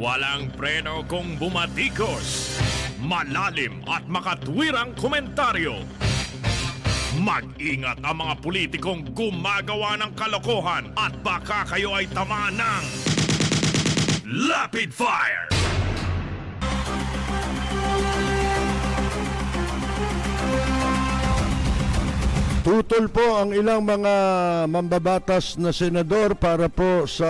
Walang preno kung bumatikos. Malalim at makatwirang komentaryo. Mag-ingat ang mga politikong gumagawa ng kalokohan at baka kayo ay tamaan ng Rapid Fire! Tutol po ang ilang mga mambabatas na senador para po sa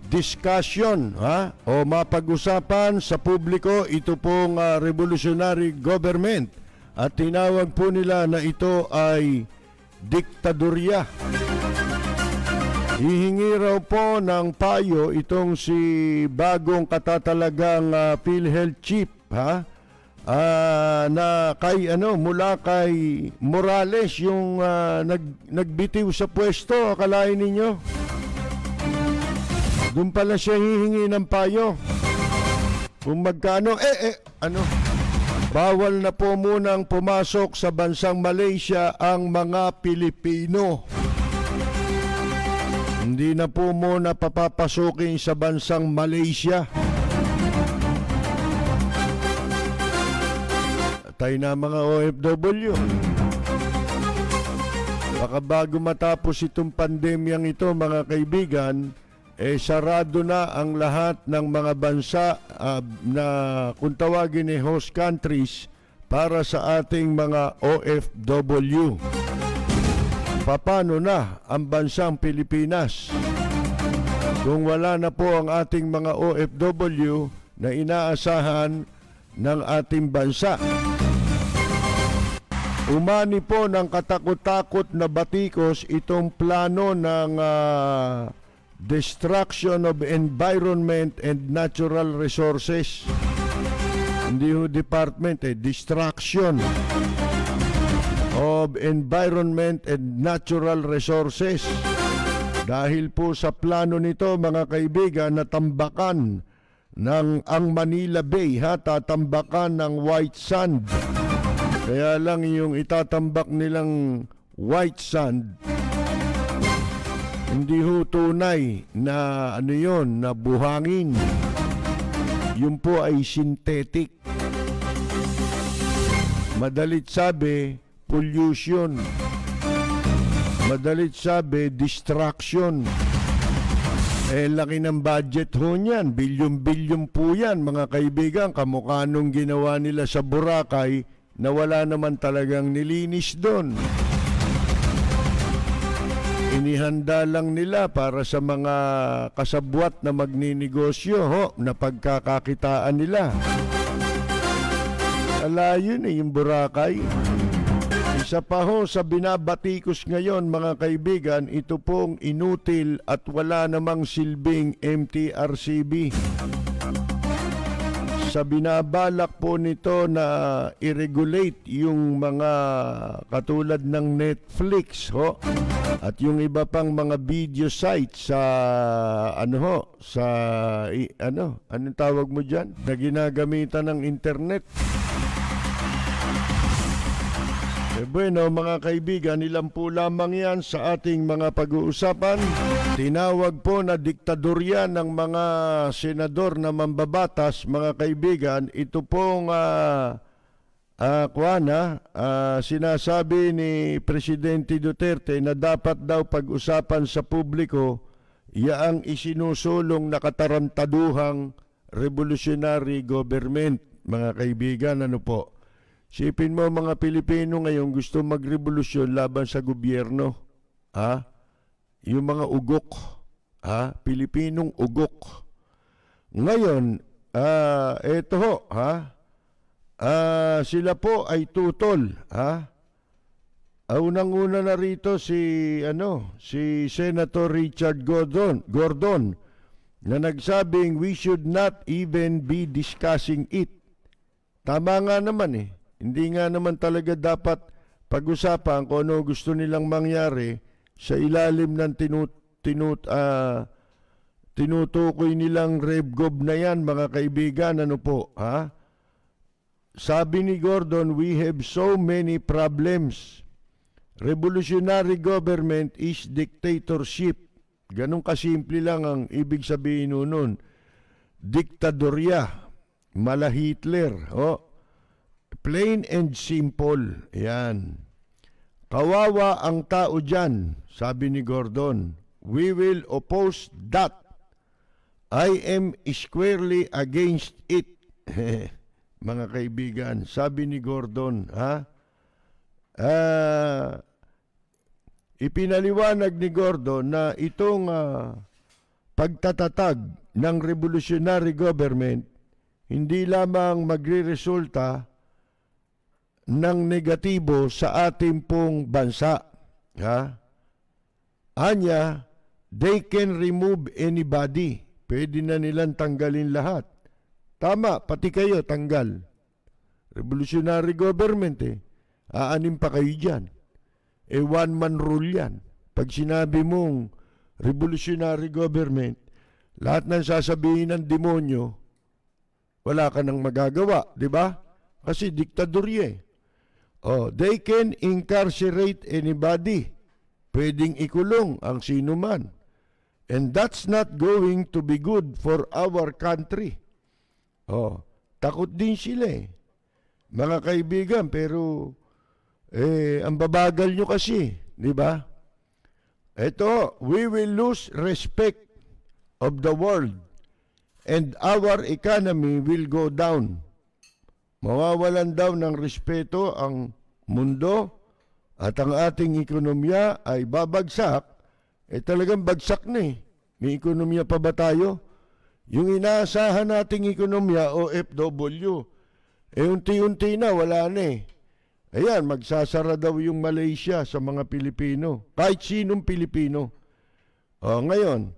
discussion o mapag-usapan sa publiko ito pong revolutionary government at tinawag po nila na ito ay diktadorya. Hihingi raw po ng payo itong si bagong katatalagang PhilHealth chief na kay mula kay Morales yung nagbitiw sa pwesto, akalain ninyo? Doon pala siya hihingi ng payo. Kung magkano, bawal na po munang pumasok sa bansang Malaysia ang mga Pilipino. Hindi na po muna papapasukin sa bansang Malaysia. Tayo na mga OFW. Baka bago matapos itong pandemyang ito, mga kaibigan, sarado na ang lahat ng mga bansa na kung tawagin host countries para sa ating mga OFW. Paano na ang bansang Pilipinas? Kung wala na po ang ating mga OFW na inaasahan ng ating bansa. Umani po ng katakot-takot na batikos itong plano ng destruction of environment and natural resources. Hindi ho department, destruction of environment and natural resources. Dahil po sa plano nito, mga kaibigan, natambakan ng ang Manila Bay, tatambakan ng white sand. Kaya lang yung itatambak nilang white sand, hindi ho tunay na na buhangin. Yun po ay synthetic. Madalit sabi, pollution. Madalit sabi, distraction. Laki ng budget ho niyan. Bilyon-bilyon po yan, mga kaibigan. Kamukha nung ginawa nila sa Boracay na wala naman talagang nilinis doon. Inihanda lang nila para sa mga kasabwat na magninegosyo na pagkakakitaan nila. Alayo na yung Boracay. Isa pa ho sa binabatikos ngayon, mga kaibigan, ito pong inutil at wala namang silbing MTRCB. Sa binabalak po nito na i-regulate yung mga katulad ng Netflix at yung iba pang mga video sites sa anong tawag mo diyan na ginagamitan ng internet. Bueno, mga kaibigan, ilan po lamang yan sa ating mga pag-uusapan. Tinawag po na diktadorya ng mga senador na mambabatas, mga kaibigan. Ito pong sinasabi ni Presidente Duterte na dapat daw pag-usapan sa publiko yaang isinusulong na katarantaduhang revolutionary government, mga kaibigan. Ano po? Sipin mo, mga Pilipino ngayon gusto magrevolusyon laban sa gobyerno. Yung mga ugok. Pilipinong ugok. Ngayon, eto ho, sila po ay tutol. Unang-una na rito si Senator Richard Gordon na nagsabing we should not even be discussing it. Tama nga naman Hindi nga naman talaga dapat pag-usapan kung ano gusto nilang mangyari sa ilalim ng tinutukoy nilang RevGov na yan, mga kaibigan. Ano po, Sabi ni Gordon, we have so many problems. Revolutionary government is dictatorship. Ganun kasimple lang ang ibig sabihin nun. diktadorya, mala Hitler. Plain and simple. Yan. Kawawa ang tao dyan, sabi ni Gordon. We will oppose that. I am squarely against it. Mga kaibigan, sabi ni Gordon, ipinaliwanag ni Gordon na itong pagtatatag ng revolutionary government hindi lamang magre-resulta ng negatibo sa ating pong bansa. Anya, they can remove anybody. Pwede na nilang tanggalin lahat. Tama, pati kayo tanggal. Revolutionary government Aanim pa kayo dyan. One-man rule yan. Pag sinabi mong revolutionary government, lahat ng sasabihin ng demonyo, wala ka nang magagawa, di ba? Kasi diktadorya they can incarcerate anybody. Pwedeng ikulong ang sino man. And that's not going to be good for our country. Takot din sila mga kaibigan, pero ang babagal nyo kasi, di ba? Ito, we will lose respect of the world and our economy will go down. Mawawalan daw ng respeto ang mundo at ang ating ekonomiya ay babagsak. Talagang bagsak na May ekonomiya pa ba tayo? Yung inaasahan nating ekonomiya o OFW, unti-unti na, wala na Ayan, magsasara daw yung Malaysia sa mga Pilipino. Kahit sinong Pilipino. Ngayon,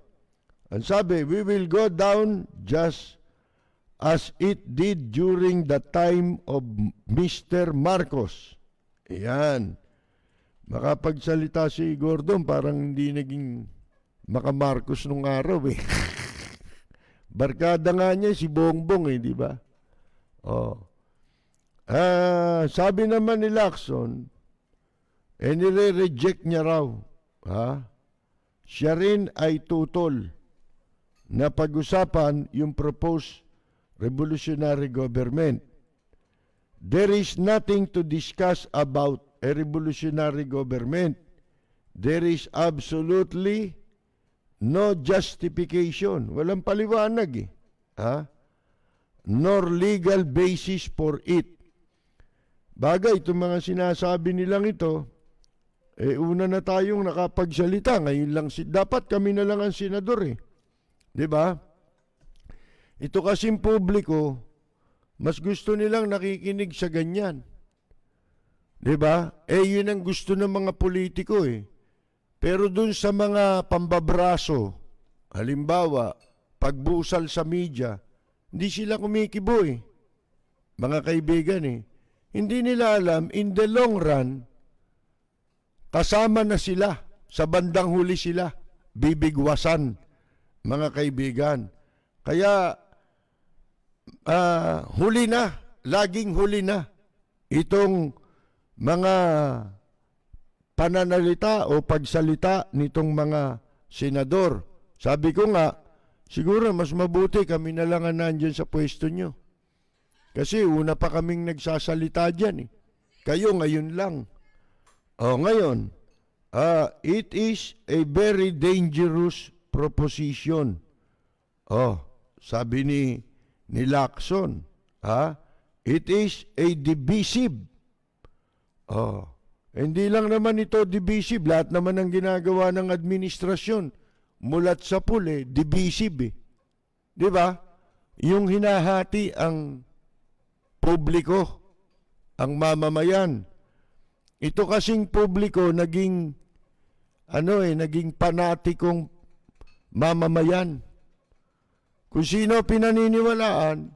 ang sabi, we will go down just as it did during the time of Mr. Marcos. Ayan. Makapagsalita si Gordon, parang hindi naging maka-Marcos nung araw Barkada nga niya si Bongbong di ba? Sabi naman ni Lacson, nire-reject niya raw. Siya rin ay tutol na pag-usapan yung proposed revolutionary government. There is nothing to discuss about a revolutionary government. There is absolutely no justification. Walang paliwanag nor legal basis for it. Bagay, itong mga sinasabi nilang ito, una na tayong nakapagsalita. Ngayon lang, dapat kami na lang ang senador Di ba? Ito kasing publiko, mas gusto nilang nakikinig sa ganyan. Di ba? Yun ang gusto ng mga politiko Pero dun sa mga pambabraso, halimbawa, pagbusal sa media, hindi sila kumikibo Mga kaibigan Hindi nila alam, in the long run, kasama na sila, sa bandang huli sila, bibigwasan, mga kaibigan. Kaya, huli na, laging huli na, itong mga pananalita o pagsalita nitong mga senador. Sabi ko nga, siguro mas mabuti kami na lang ang nandyan sa pwesto nyo. Kasi una pa kaming nagsasalita dyan Kayo ngayon lang. Ngayon, it is a very dangerous proposition. Sabi ni Lacson, it is a divisive. Hindi lang naman ito divisive. Lahat naman ang ginagawa ng administrasyon, mulat sa pool, divisive Di ba? Yung hinahati ang publiko, ang mamamayan. Ito kasing publiko naging naging panatikong mamamayan. Kung sino pinaniniwalaan,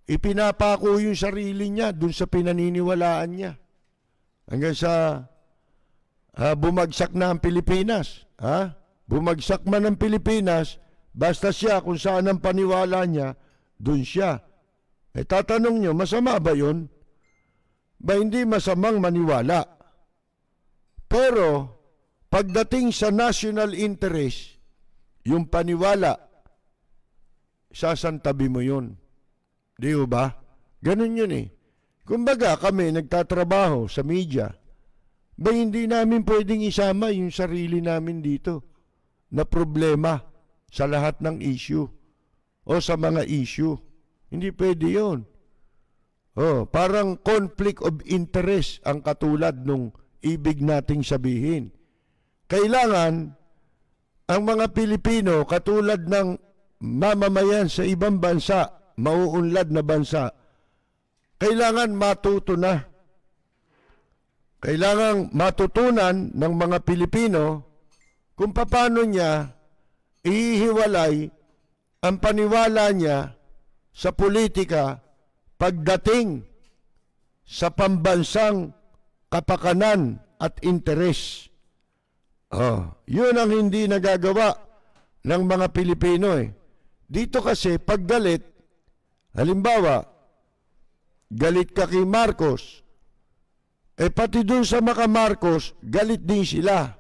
ipinapako yung sarili niya dun sa pinaniniwalaan niya. Hanggang sa bumagsak na ang Pilipinas. Bumagsak man ang Pilipinas, basta siya kung saan ang paniwala niya, dun siya. Tatanong nyo, masama ba yun? Ba hindi masamang maniwala? Pero, pagdating sa national interest, yung paniwala, sasantabi mo yun. Di ba? Ganun yun eh. Kumbaga kami nagtatrabaho sa media, ba hindi namin pwedeng isama yung sarili namin dito na problema sa lahat ng issue o sa mga issue. Hindi pwede yun. Parang conflict of interest ang katulad nung ibig nating sabihin. Kailangan ang mga Pilipino katulad ng mamamayan sa ibang bansa, mauunlad na bansa, kailangan matuto na. Kailangan matutunan ng mga Pilipino kung paano niya ihiwalay ang paniwala niya sa politika pagdating sa pambansang kapakanan at interes. Yun ang hindi nagagawa ng mga Pilipino eh. Dito kasi pag galit, halimbawa, galit ka kay Marcos, pati dun sa mga Marcos, galit din sila.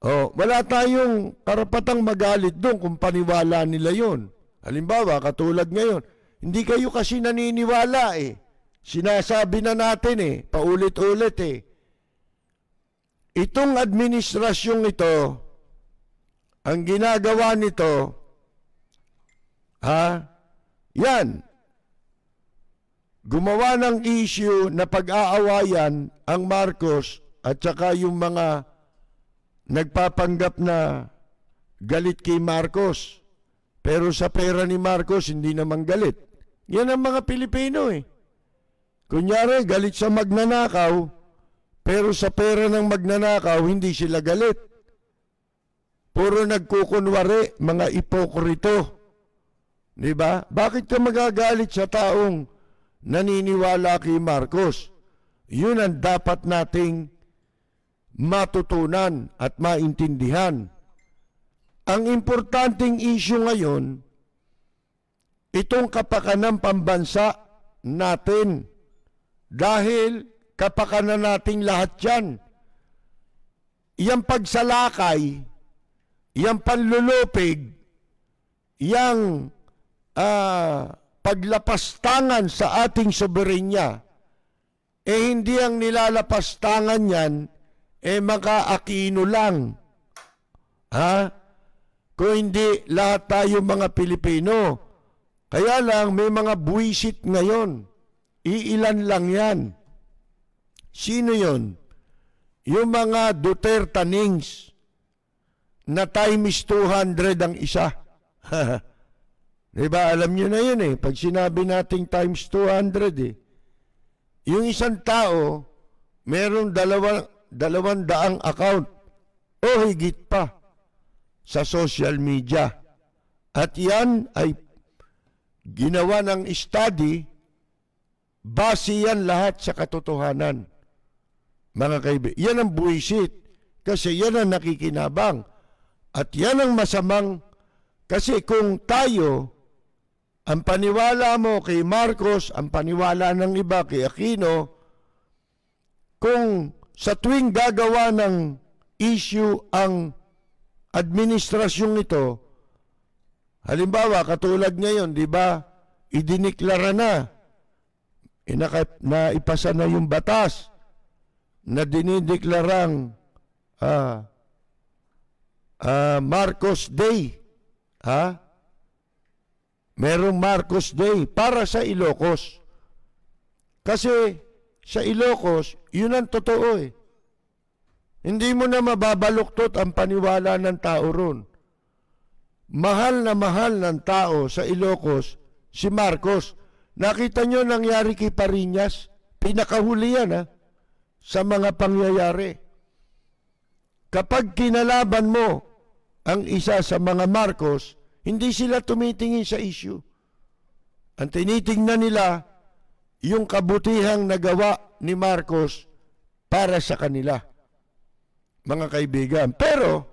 Wala tayong karapatang magalit doon kung paniwala nila yon. Halimbawa, katulad ngayon, hindi kayo kasi naniniwala eh. Sinasabi na natin eh, paulit-ulit eh. Itong administrasyong ito, ang ginagawa nito, yan, gumawa ng issue na pag-aawayan ang Marcos at saka yung mga nagpapanggap na galit kay Marcos. Pero sa pera ni Marcos, hindi naman galit. Yan ang mga Pilipino eh. Kunyari, galit sa magnanakaw, pero sa pera ng magnanakaw, hindi sila galit. Puro nagkukunwari, mga ipokrito. Diba? Bakit ka magagalit sa taong naniniwala kay Marcos? Yun ang dapat nating matutunan at maintindihan. Ang importanteng issue ngayon, itong kapakanan pambansa natin. Dahil kapakanan nating lahat yan. Iyang pagsalakay, iyang panlulupig, iyang paglapastangan sa ating soberenya, hindi ang nilalapastangan yan, mga Aquino lang. Kung hindi lahat tayo mga Pilipino. Kaya lang may mga buwisit ngayon. Iilan lang yan. Sino yon? Yung mga Dutertanings na times 200 ang isa. Diba? Alam nyo na yun eh. Pag sinabi nating times 200 eh. Yung isang tao, merong 200 account o higit pa sa social media. At yan ay ginawa ng study, base yan lahat sa katotohanan. Mga kaibigan, yan ang buwisit. Kasi yan ang nakikinabang. At yan ang masamang, kasi kung tayo, ang paniwala mo kay Marcos, ang paniwala ng iba kay Aquino, kung sa tuwing gagawa ng issue ang administrasyong ito, halimbawa, katulad ngayon, di ba, idiniklara na, ipasa na yung batas na dinideklarang Marcos Day. Merong Marcos Day para sa Ilocos. Kasi sa Ilocos, yun ang totoo eh. Hindi mo na mababaluktot ang paniwala ng tao ron. Mahal na mahal ng tao sa Ilocos si Marcos. Nakita nyo nangyari kay Pariñas? Pinakahuli yan sa mga pangyayari. Kapag kinalaban mo ang isa sa mga Marcos, hindi sila tumitingin sa issue. Ang tinitingnan nila, yung kabutihang nagawa ni Marcos para sa kanila. Mga kaibigan. Pero,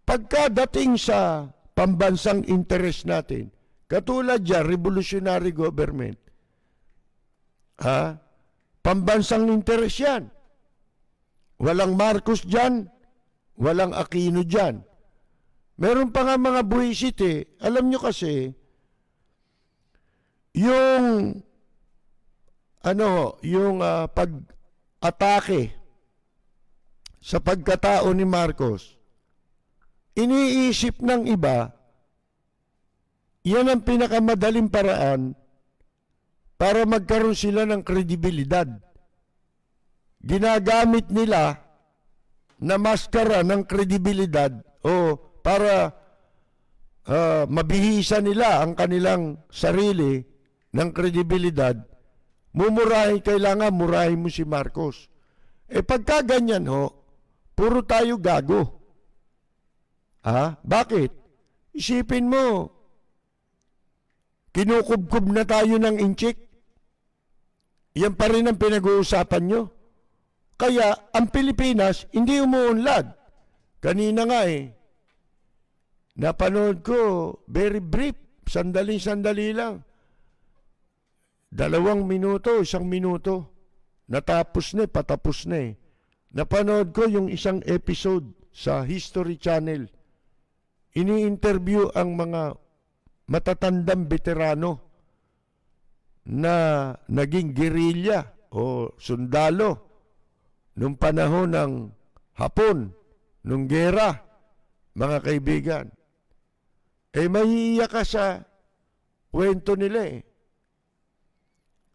pagkadating sa pambansang interes natin, katulad dyan, revolutionary government, pambansang interes yan. Walang Marcos dyan, walang Aquino dyan. Meron pa nga mga buwisit eh. Alam nyo kasi, yung pag-atake sa pagkatao ni Marcos, iniisip ng iba, yan ang pinakamadaling paraan para magkaroon sila ng kredibilidad. Ginagamit nila na maskara ng kredibilidad o para mabihisa nila ang kanilang sarili ng kredibilidad. Kailangan murahin mo si Marcos. Pagka ganyan puro tayo gago. Bakit? Isipin mo, kinukubkob na tayo ng inchik. Yan pa rin ang pinag-uusapan nyo. Kaya, ang Pilipinas, hindi umuunlad. Kanina nga napanood ko, very brief, sandali-sandali lang. 2 minuto, 1 minuto. Natapos na patapos na Napanood ko yung isang episode sa History Channel. Ini-interview ang mga matatandang veterano na naging gerilya o sundalo nung panahon ng Hapon, nung gera, mga kaibigan. Mahihiya ka sa kwento nila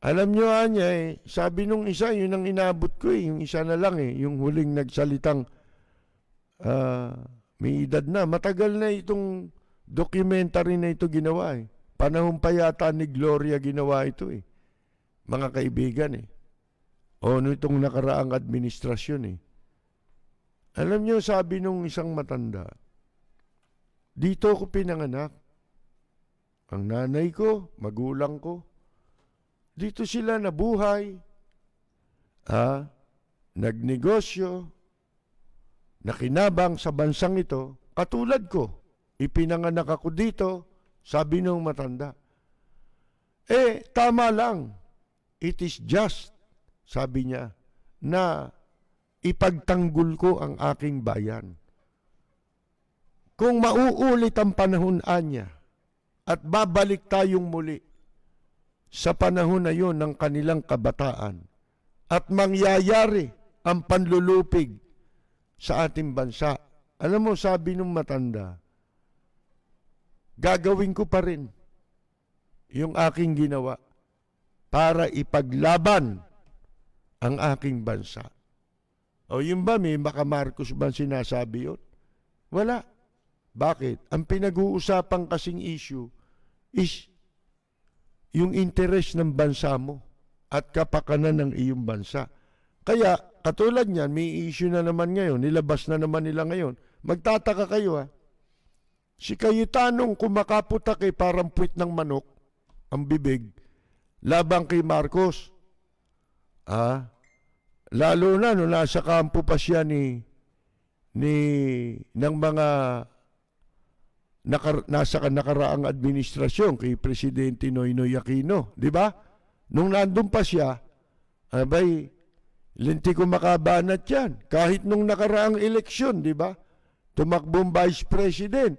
Alam nyo niya sabi nung isa, yun ang inabot ko yung isa na lang yung huling nagsalitang may edad na. Matagal na itong documentary na ito ginawa Panahon pa yata ni Gloria ginawa ito Mga kaibigan O itong nakaraang administrasyon Alam nyo, sabi nung isang matanda, dito ko pinanganak. Ang nanay ko, magulang ko, dito sila nabuhay, nagnegosyo, nakinabang sa bansang ito, katulad ko. Ipinanganak ako dito, sabi nung matanda. Tama lang. It is just, sabi niya, na ipagtanggol ko ang aking bayan. Kung mauulit ang panahon niya at babalik tayong muli sa panahon na yon ng kanilang kabataan at mangyayari ang panlulupig sa ating bansa. Alam mo, sabi nung matanda, gagawin ko pa rin yung aking ginawa para ipaglaban ang aking bansa. O yun ba, may Maka Marcos ba sinasabi yun? Wala. Bakit? Ang pinag-uusapan kasing issue is yung interes ng bansa mo at kapakanan ng iyong bansa. Kaya, katulad niyan, may issue na naman ngayon, nilabas na naman nila ngayon. Magtataka kayo Si Cayetanong kumakaputak parang puwit ng manok, ang bibig, labang kay Marcos. Lalo na nung nasa kampo pa siya ng mga nasa nakaraang administrasyon kay Presidente Noynoy Aquino, di ba? Nung nandun pa siya, linti ko makabanat yan. Kahit nung nakaraang eleksyon, di ba? Tumakbong Vice President.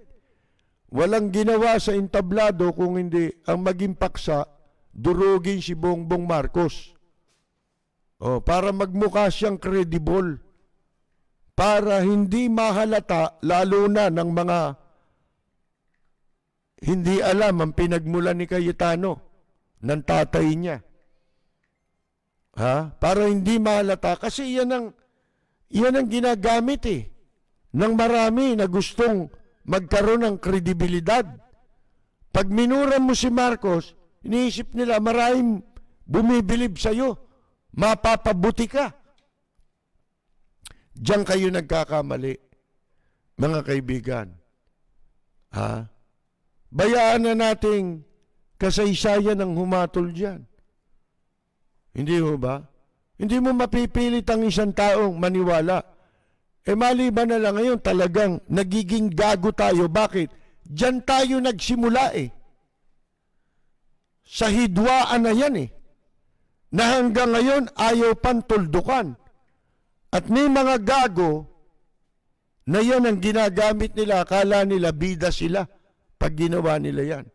Walang ginawa sa entablado kung hindi ang maging paksa, durugin si Bongbong Marcos. Para magmukha siyang credible. Para hindi mahalata, lalo na ng mga hindi alam ang pinagmulan ni Cayetano ng tatay niya. Para hindi mahalata. Kasi yan ang ginagamit ng marami na gustong magkaroon ng kredibilidad. Pag minura mo si Marcos, iniisip nila maraming bumibilib sa'yo. Mapapabuti ka. Diyan kayo nagkakamali, mga kaibigan. Bayaan na nating kasaysayan ng humatol dyan. Hindi mo ba? Hindi mo mapipilit ang isang taong maniwala. Maliban na lang ngayon, talagang nagiging gago tayo. Bakit? Diyan tayo nagsimula Sa hidwaan na yan na hanggang ngayon ayaw pang tuldukan. At may mga gago na yan ang ginagamit nila. Akala nila bida sila pag ginawa nila yan.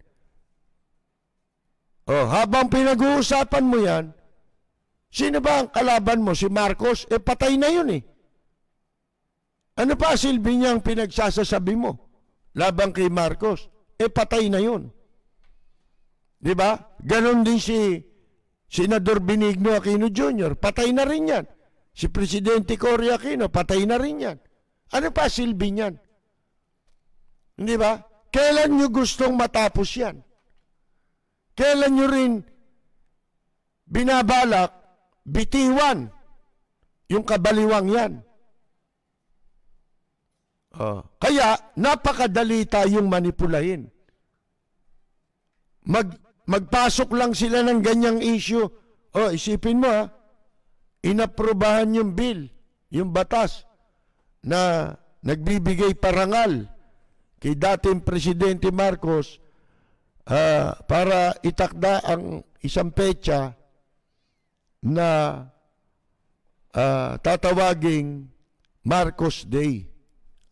Oh, habang pinag-uusapan mo yan, sino ba ang kalaban mo? Si Marcos? Patay na yun eh. Ano pa silbi niyang pinagsasasabi mo labang kay Marcos? Patay na yun. Di ba? Ganon din si Senador Benigno Aquino Jr. Patay na rin yan. Si Presidente Cory Aquino, patay na rin yan. Ano pa silbi niyan? Di ba? Kailan nyo gustong matapos yan? Kailan nyo rin binabalak, bitiwan yung kabaliwang yan? Kaya, napakadali tayong manipulahin. Magpasok lang sila ng ganyang issue. Isipin mo inaprobahan yung bill, yung batas, na nagbibigay parangal kay dating Presidente Marcos para itakda ang isang petsa na tatawaging Marcos Day,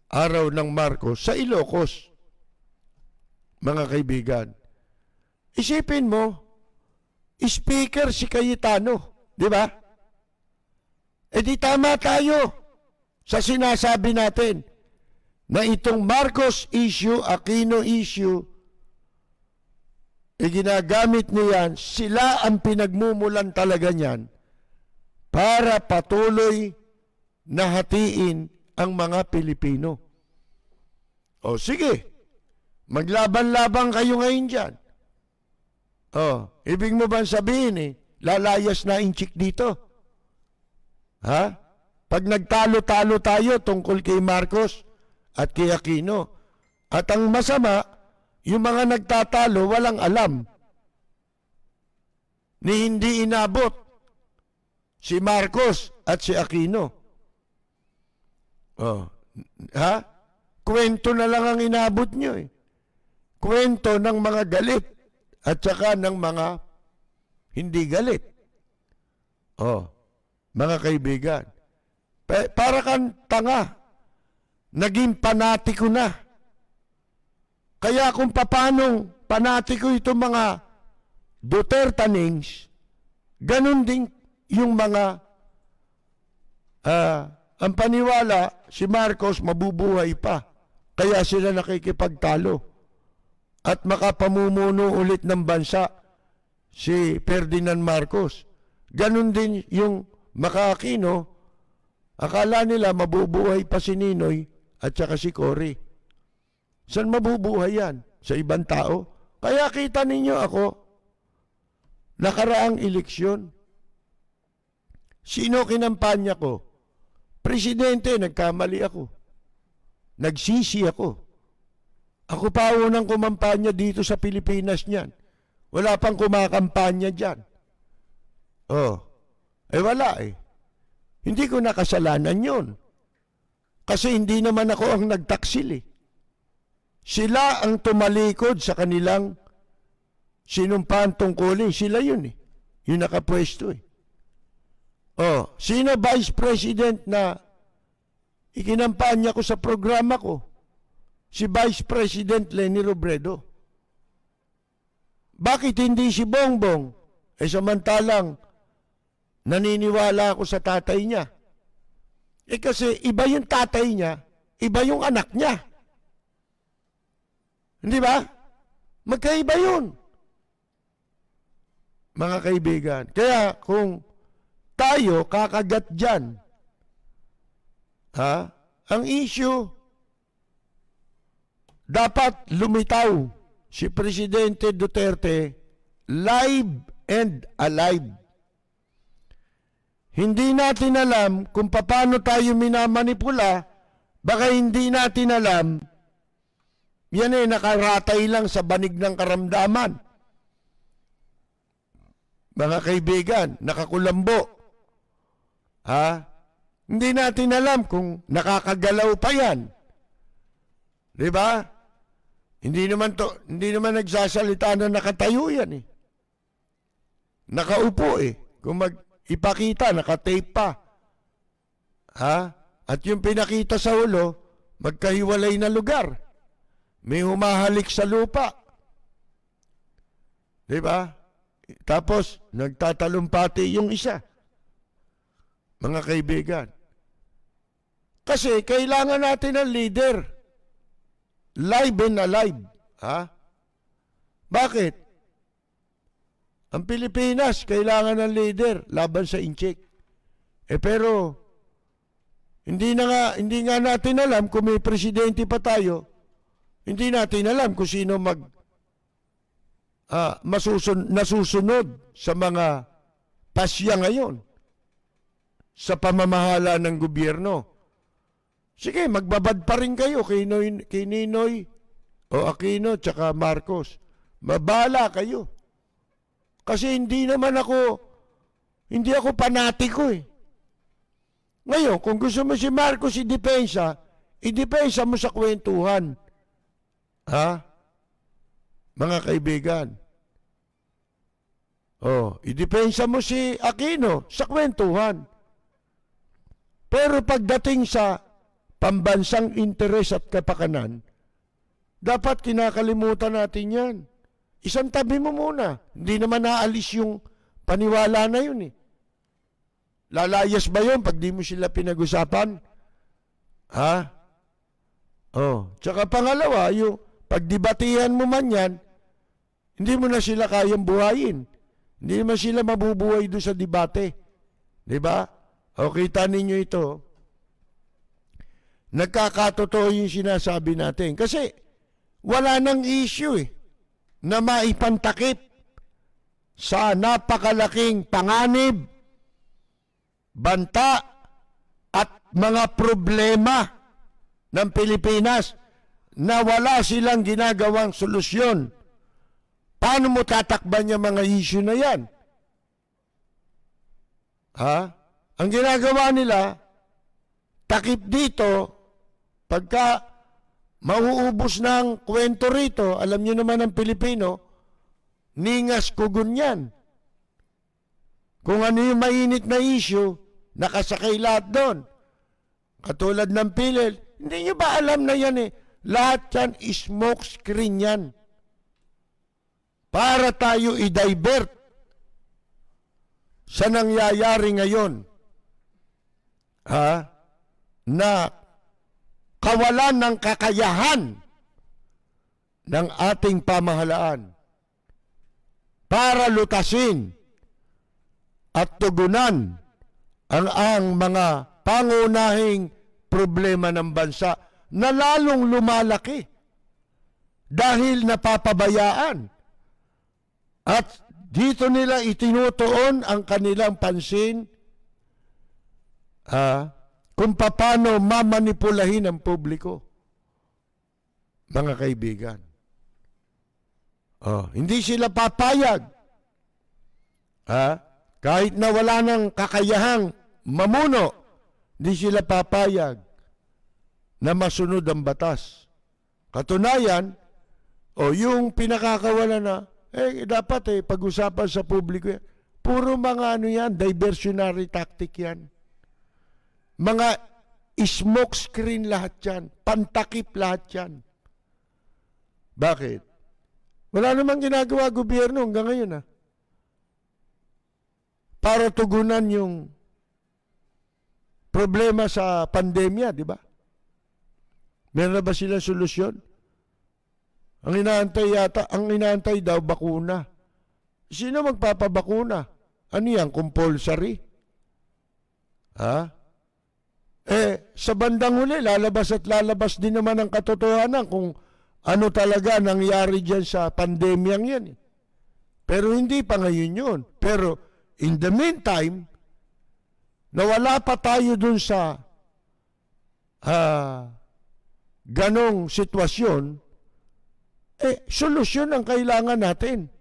araw ng Marcos, sa Ilocos. Mga kaibigan, isipin mo, speaker si Cayetano, di ba? Di tama tayo sa sinasabi natin na itong Marcos issue, Aquino issue, ginagamit niyan, sila ang pinagmumulan talaga niyan para patuloy na hatiin ang mga Pilipino. Sige, maglaban-laban kayo ngayon dyan. Ibig mo ba sabihin lalayas na inchik dito? Pag nagtalo-talo tayo tungkol kay Marcos at kay Aquino, at ang masama, yung mga nagtatalo walang alam ni hindi inabot si Marcos at si Aquino. Kwento na lang ang inabot nyo Kwento ng mga galit at saka ng mga hindi galit. Mga kaibigan, para kang tanga, naging panatiko na. Kaya kung papanong panatiko itong mga Dutertanings, ganun din yung mga ang paniwala, si Marcos mabubuhay pa. Kaya sila nakikipagtalo. At makapamumuno ulit ng bansa si Ferdinand Marcos. Ganun din yung Aquino, akala nila mabubuhay pa si Ninoy at saka si Cory. Saan mabubuhay yan? Sa ibang tao? Kaya kita ninyo ako, nakaraang eleksyon. Sino kinampanya ko? Presidente, nagkamali ako. Nagsisi ako. Ako pa unang kumampanya dito sa Pilipinas niyan. Wala pang kumakampanya dyan. Wala Hindi ko nakasalanan yun. Kasi hindi naman ako ang nagtaksil Sila ang tumalikod sa kanilang sinumpahan tungkulin. Sila yun Yung nakapwesto sino Vice President na ikinampanya ko sa programa ko? Si Vice President Leni Robredo. Bakit hindi si Bongbong? Samantalang naniniwala ako sa tatay niya. Kasi iba yung tatay niya, iba yung anak niya. Hindi ba? Magkaiba yun. Mga kaibigan. Kaya kung tayo kakagat dyan, ang issue, dapat lumitaw si Presidente Duterte live and alive. Hindi natin alam kung paano tayo minamanipula, baka hindi natin alam, yan nakaratay lang sa banig ng karamdaman. Mga kaibigan, nakakulambo. Hindi natin alam kung nakakagalaw pa yan. Di ba? Hindi naman nagsasalita na nakatayo yan Nakaupo Kung ipakita, nakatape pa. At yung pinakita sa ulo, magkahiwalay na lugar. May humahalik sa lupa. Di ba? Tapos, nagtatalumpati yung isa. Mga kaibigan. Kasi, kailangan natin ng leader. Live and alive. Ha? Bakit? Ang Pilipinas, kailangan ng leader laban sa inchik. Pero, hindi nga natin alam kung may presidente pa tayo. Hindi natin alam kung sino nasusunod sa mga pasya ngayon sa pamamahala ng gobyerno. Sige, magbabad pa rin kayo kay Ninoy o Aquino tsaka Marcos. Mabala kayo. Kasi hindi ako panatiko eh. Ngayon, kung gusto mo si Marcos idepensa mo sa kwentuhan. Ha? Mga kaibigan. Idepensa mo si Aquino sa kwentuhan. Pero pagdating sa pambansang interes at kapakanan, dapat kinakalimutan natin yan. Isang tabi mo muna. Hindi naman naalis yung paniwala na yun eh. Lalayas ba yun pag di mo sila pinag-usapan? Ha? Tsaka pangalawa, yung pagdibatihan mo man yan, hindi mo na sila kayang buhayin. Hindi naman sila mabubuhay doon sa debate. Diba? Kita ninyo ito. Nagkakatotoo yung sinasabi natin. Kasi wala nang issue na maipantakip sa napakalaking panganib, banta at mga problema ng Pilipinas na wala silang ginagawang solusyon. Paano mo tatakban yung mga issue na yan? Ang ginagawa nila, takip dito, pagka mauubos ng kwento rito, alam nyo naman ang Pilipino, ningas kugun yan. Kung ano yung mainit na issue, nakasakay lahat doon. Katulad ng PhilHealth, hindi nyo ba alam na yan eh? Lahat yan, smoke screen yan. Para tayo i-divert sa nangyayari ngayon. Na kawalan ng kakayahan ng ating pamahalaan para lutasin at tugunan ang mga pangunahing problema ng bansa na lalong lumalaki dahil napapabayaan. At dito nila itinutuon ang kanilang pansin kung paano mamanipulahin ang publiko. Mga kaibigan. Hindi sila papayag. Kahit na wala ng kakayahang mamuno, hindi sila papayag na masunod ang batas. Katunayan, yung pinakakawalan na, dapat pag-usapan sa publiko yan. Puro mga diversionary tactic yan. Mga smoke screen lahat yan. Pantakip lahat yan. Bakit? Wala namang ginagawa gobyerno hanggang ngayon para tugunan yung problema sa pandemya, di ba? Meron na ba silang solusyon? Ang inaantay daw bakuna. Sino magpapabakuna? Ano yan? Compulsory? Sa bandang huli, lalabas at lalabas din naman ang katotohanan kung ano talaga nangyari dyan sa pandemyang yan. Pero hindi pa ngayon yun. Pero in the meantime, nawala pa tayo dun sa ganong sitwasyon, solusyon ang kailangan natin.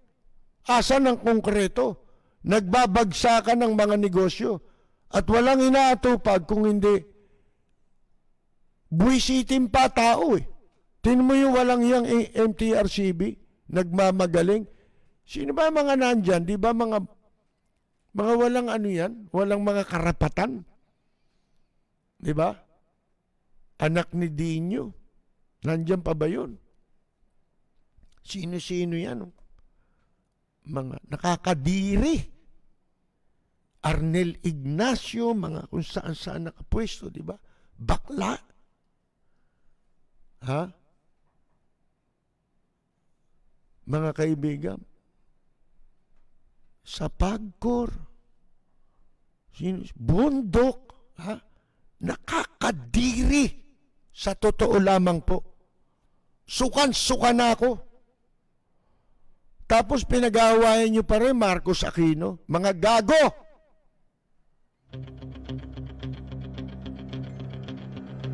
Asan ang konkreto? Nagbabagsakan ng mga negosyo at walang inaatupag kung hindi buwisitin pa tao Tingnan mo yung walang yang MTRCB, nagmamagaling. Sino ba mga nandyan? Di ba mga walang yan? Walang mga karapatan? Di ba? anak ni Dino. Nandiyan pa ba yun? Sino-sino yan? Mga nakakadiri. Arnel Ignacio, mga kung saan-saan nakapwesto, di ba? Bakla. Ha? Mga kaibigan, sa Pagcor, bundok, ha? Nakakadiri. Sa totoo lamang po. Sukan-suka na ako. Tapos pinag-aawayan nyo pa rin Marcos Aquino. Mga gago!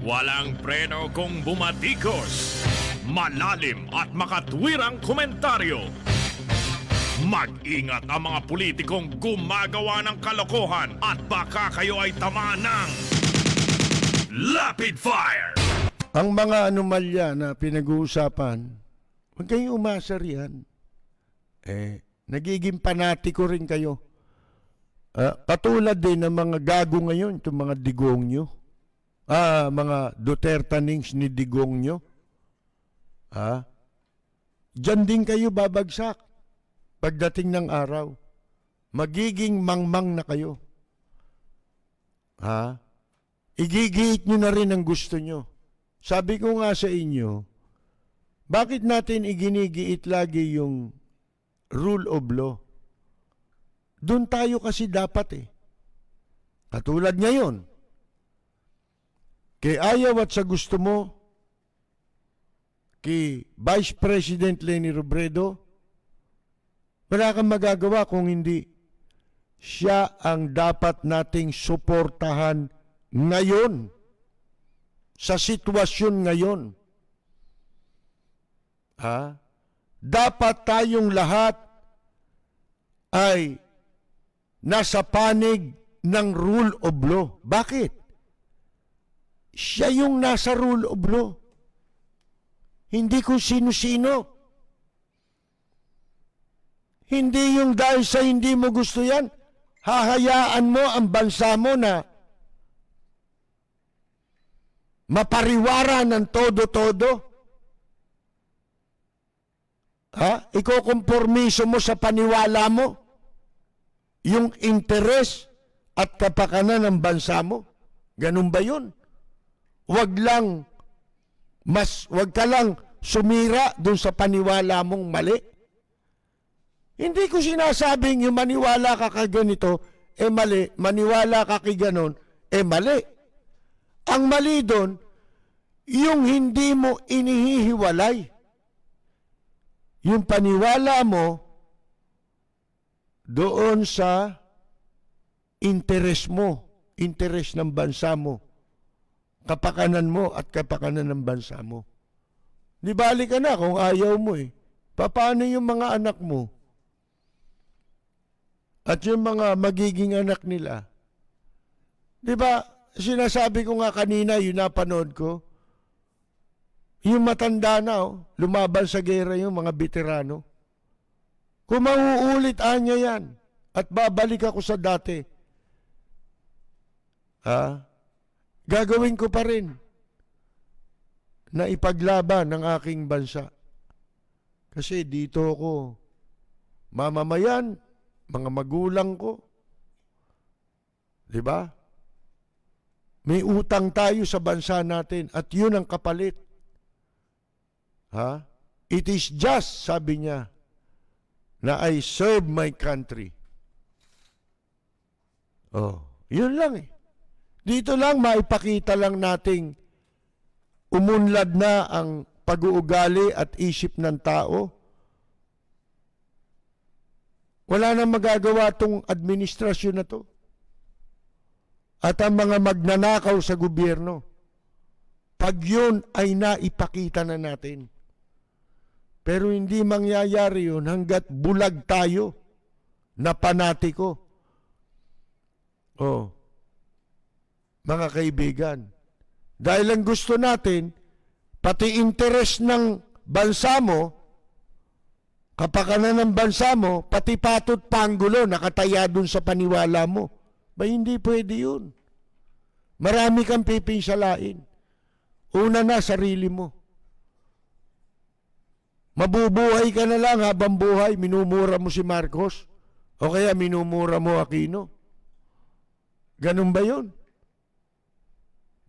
Walang preno kung bumatikos. Malalim at makatwirang komentaryo. Mag-ingat ang mga politikong gumagawa ng kalokohan at baka kayo ay tamaan ng Rapid Fire! Ang mga anomalya na pinag-uusapan, huwag kayong umasa riyan. Nagiging panatiko rin kayo. Katulad din ng mga gago ngayon, itong mga digong nyo. Mga Dutertanings ni digong nyo. Diyan din kayo babagsak. Pagdating ng araw, magiging mangmang na kayo. Igigit nyo na rin ang gusto nyo. Sabi ko nga sa inyo, bakit natin iginigiit lagi yung rule of law? Doon tayo kasi dapat Katulad ngayon, kay ayaw at sa gusto mo, kay Vice President Leni Robredo, wala kang magagawa kung hindi siya ang dapat nating suportahan ngayon. Sa sitwasyon ngayon. Dapat tayong lahat ay nasa panig ng rule of law. Bakit? Siya yung nasa rule of law. Hindi kung sino-sino. Hindi yung dahil sa hindi mo gusto yan, hahayaan mo ang bansa mo na mapariwara ng todo-todo? Ikokompormiso mo sa paniwala mo yung interes at kapakanan ng bansa mo? Ganun ba yun? Wag ka lang sumira dun sa paniwala mong mali. Hindi ko sinasabing yung maniwala ka kaganito, mali. Maniwala ka kaganon, mali. Ang mali doon, yung hindi mo inihihiwalay. Yung paniwala mo doon sa interes mo, interes ng bansa mo, kapakanan mo at kapakanan ng bansa mo. Di bali ka na kung ayaw mo Paano yung mga anak mo? At yung mga magiging anak nila? Di ba? Sinasabi ko nga kanina, yung napanood ko, yung matanda na, lumaban sa gera yung mga veterano. Kung mauulit anya yan, at babalik ako sa dati, gagawin ko pa rin na ipaglaban ng aking bansa. Kasi dito ako, mamamayan, mga magulang ko, di ba? May utang tayo sa bansa natin at yun ang kapalit. It is just, sabi niya, na I serve my country. Yun lang Dito lang maipakita lang nating umunlad na ang pag-uugali at isip ng tao. Wala nang magagawa tong administrasyon na to. At ang mga magnanakaw sa gobyerno, pag yun ay naipakita na natin. Pero hindi mangyayari yun hanggat bulag tayo na panatiko. Mga kaibigan, dahil ang gusto natin, pati interes ng bansa mo, kapakanan ng bansa mo, pati patot panggulo nakataya dun sa paniwala mo. Ba hindi pwede yun. Marami kang pipinsalain. Una na, sarili mo. Mabubuhay ka na lang habang buhay, minumura mo si Marcos. O kaya minumura mo Aquino. Ganun ba yun?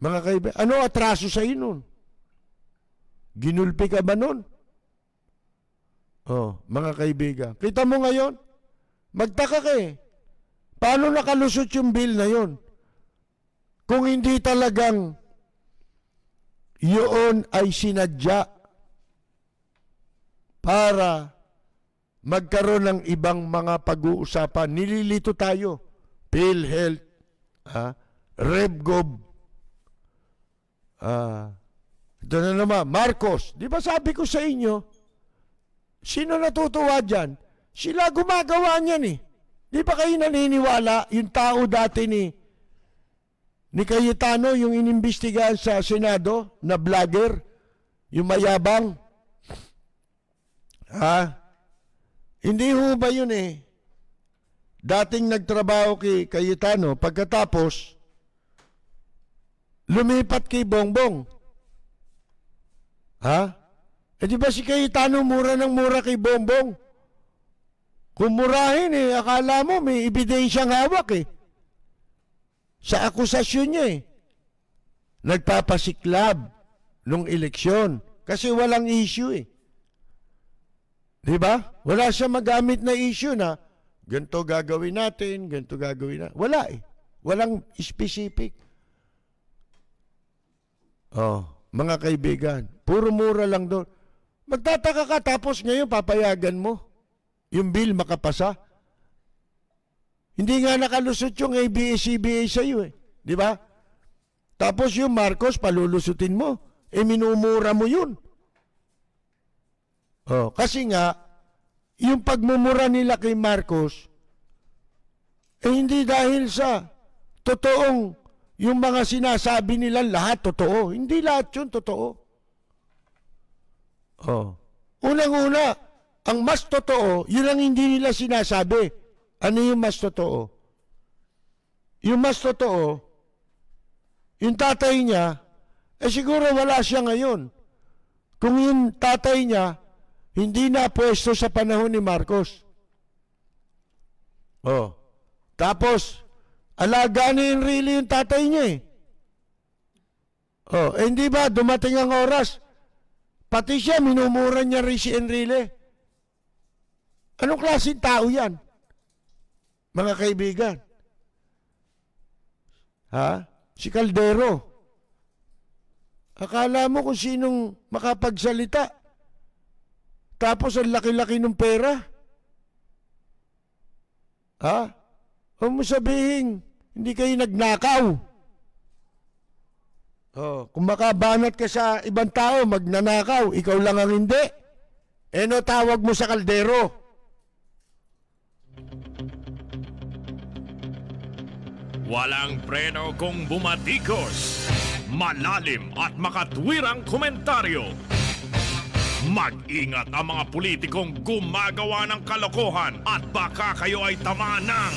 Mga kaibigan, ano atraso sa nun? Ginulpi ka ba nun? Oh, mga kaibigan. Kita mo ngayon, magtaka ka eh. Paano nakalusot yung bill na yun? Kung hindi talagang yun ay sinadya para magkaroon ng ibang mga pag-uusapan. Nililito tayo. PhilHealth, RevGov, ito na naman, Marcos. Di ba sabi ko sa inyo, sino natutuwa dyan? Sila gumagawa niyan eh. Di ba kayo naniniwala, yung tao dati ni Cayetano, yung inimbestigahan sa Senado, na vlogger, yung mayabang? Hindi ho ba yun eh? Dating nagtrabaho kay Cayetano, pagkatapos, lumipat kay Bongbong. Di ba si Cayetano mura ng mura kay Bongbong? Kung murahin eh, akala mo may ebidensyang hawak eh. Sa akusasyon niya eh. Nagpapasiklab nung eleksyon. Kasi walang issue eh. Di ba? Wala siya magamit na issue na ganito gagawin natin, ganito gagawin natin. Wala eh. Walang specific. Mga kaibigan, puro mura lang doon. Magtataka ka tapos ngayon papayagan mo yung bill makapasa. Hindi nga nakalusot yung ABS-CBN sa iyo eh. Di ba? Tapos yung Marcos, palulusutin mo. Minumura mo yun. Kasi nga, yung pagmumura nila kay Marcos, hindi dahil sa totoong yung mga sinasabi nila lahat totoo. Hindi lahat yun totoo. Unang-una, ang mas totoo, yun ang hindi nila sinasabi. Ano yung mas totoo? Yung mas totoo, yung tatay niya, siguro wala siya ngayon. Kung yung tatay niya, hindi na pwesto sa panahon ni Marcos. Tapos, alaga ni Enrile yung tatay niya eh. Hindi ba, dumating ang oras, pati siya, minumura niya rin si Enrile. Anong klaseng tao yan? Mga kaibigan. Si Caldero. Akala mo kung sinong makapagsalita. Tapos ang laki-laki ng pera. Huwag mo sabihin, hindi kayo nagnakaw. Kung makabanat ka sa ibang tao, magnanakaw, ikaw lang ang hindi. No tawag mo sa Caldero? Walang preno kung bumatikos. Malalim at makatwirang komentaryo. Mag-ingat ang mga politikong gumagawa ng kalokohan at baka kayo ay tamaan ng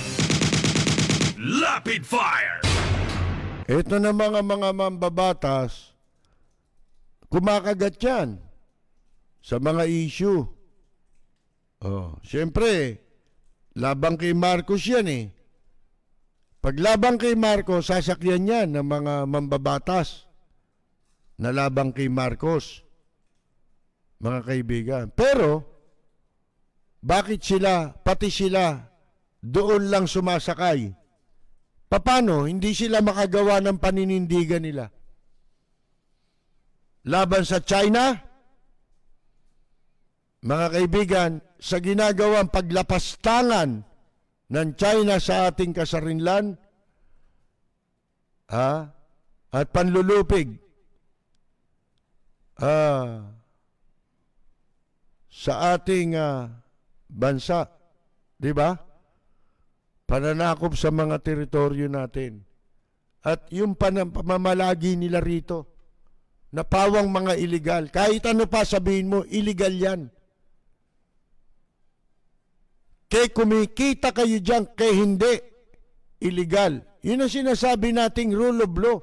Rapid Fire! Ito na mga mambabatas, kumakagat yan sa mga issue. Siyempre, labang kay Marcos yan eh. Paglabang kay Marcos, sasakyan yan ng mga mambabatas na labang kay Marcos, mga kaibigan. Pero, bakit sila, pati sila, doon lang sumasakay? Paano? Hindi sila makagawa ng paninindigan nila. Laban sa China, mga kaibigan, sa ginagawang paglapastangan ng China sa ating kasarinlan, at panlulupig sa ating bansa, di ba? Pananakop sa mga teritoryo natin. At yung pamamalagi nila rito, na pawang mga iligal. Kahit ano pa sabihin mo, iligal yan. Kaya kumikita kayo dyan, kaya hindi, illegal. Yun ang sinasabi nating rule of law.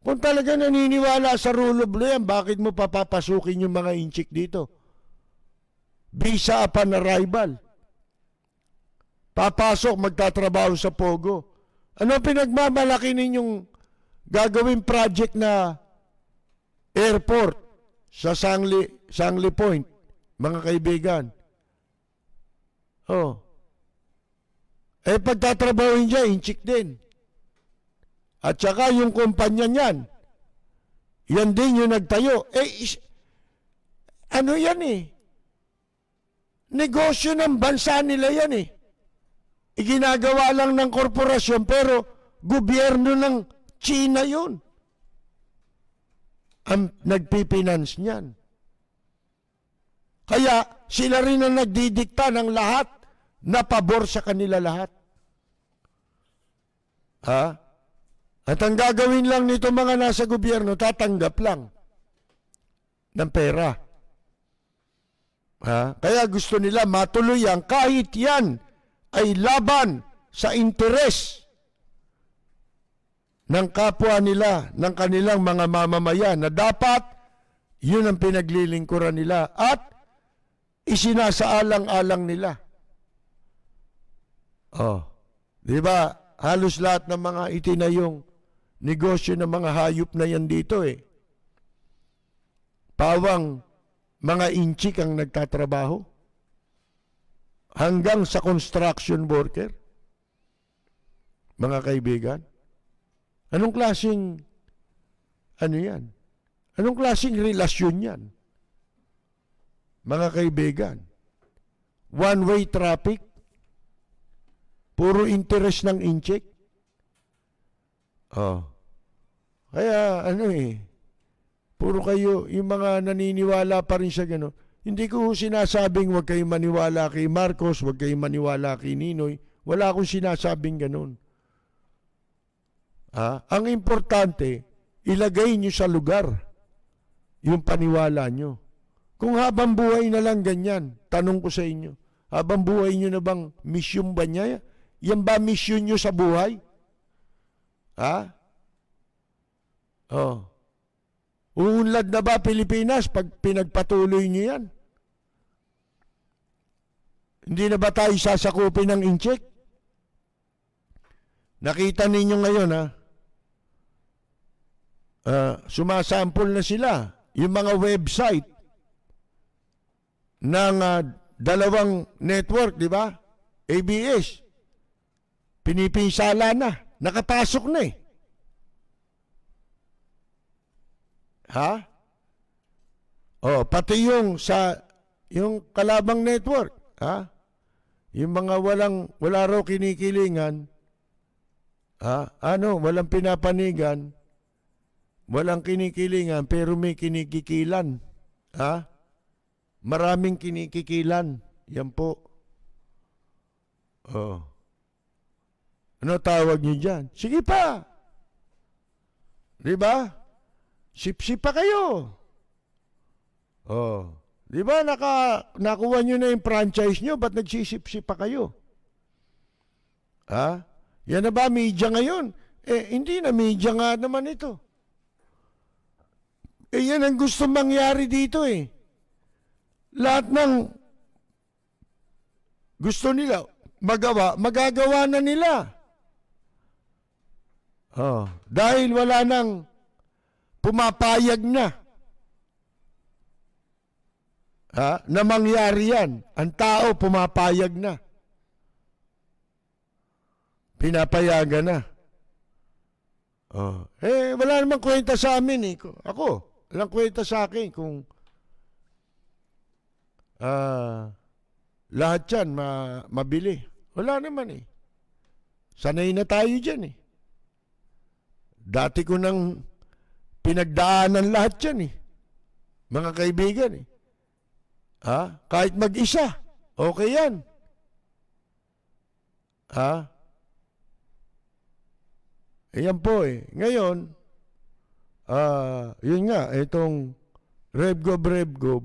Kung talaga naniniwala sa rule of law yan, bakit mo papapasukin yung mga inchik dito? Visa upon arrival. Papasok, magtatrabaho sa Pogo. Ano pinagmamalaki ninyong gagawin project na airport sa Sangli Point, mga kaibigan? Oh. Eh, pagtatrabahoin niya, inchik din. At saka yung kumpanya niyan, yan din yung nagtayo. Ano yan eh? Negosyo ng bansa nila yan eh. Iginagawa lang ng korporasyon pero gobyerno ng China yun. Ang nagpipinance niyan. Kaya sila rin ang nagdidikta ng lahat na pabor sa kanila lahat. Ha? At ang gagawin lang nito mga nasa gobyerno, tatanggap lang ng pera. Ha? Kaya gusto nila matuloy yan kahit yan ay laban sa interes ng kapwa nila, ng kanilang mga mamamayan na dapat yun ang pinaglilingkuran nila at isinasaalang-alang nila. Oh, di ba? Halos lahat ng mga itinayong negosyo ng mga hayop na yan dito eh. Pawang mga inchik ang nagtatrabaho. Hanggang sa construction worker. Mga kaibigan. Anong klaseng, ano yan? Anong klaseng relasyon yan? Mga kaibigan. One-way traffic. Puro interest ng inchik. Oh. Kaya ano puro kayo, yung mga naniniwala pa rin sa gano'n. Hindi ko sinasabing huwag kayong maniwala kay Marcos, huwag kayong maniwala kay Ninoy. Wala akong sinasabing gano'n. Ang importante, ilagay nyo sa lugar yung paniwala nyo. Kung habang buhay na lang ganyan, tanong ko sa inyo, habang buhay nyo na bang mission ba niya? Yan ba mission nyo sa buhay? Oh. Uunlad na ba Pilipinas pag pinagpatuloy niyo yan? Hindi na ba tayo sasakupin ng inchik? Nakita ninyo ngayon sumasample na sila yung mga website ng dalawang network, di ba? ABS. Pinipinsala na. Nakapasok na eh. Ha? Oh, pati yung kalabang network, ha? Yung mga wala raw kinikilingan, walang pinapanigan, walang kinikilingan, pero may kinikikilan, ha? Maraming kinikikilan, yan po. Oh. Ano tawag niyo dyan? Sige pa. Di ba? Sip-sip pa kayo. Oh. Di ba nakuha nyo na yung franchise nyo? Ba't nagsisip-sip pa kayo? Ha? Yan na ba media ngayon? Hindi na media nga naman ito. Yan ang gusto mangyari dito eh. Lahat ng gusto nila magagawa na nila. Oh. Dahil wala nang pumapayag na na mangyari yan. Ang tao pumapayag na. Pinapayagan na. Oh. Wala namang kwenta sa amin eh. Ako, walang kwenta sa akin kung lahat yan mabili. Wala naman eh. Sanay na tayo dyan eh. Dati ko nang pinagdaanan lahat yan eh. Mga kaibigan eh. Kahit mag-isa, okay yan. Ayan po eh. Ngayon, yun nga, itong RevGov.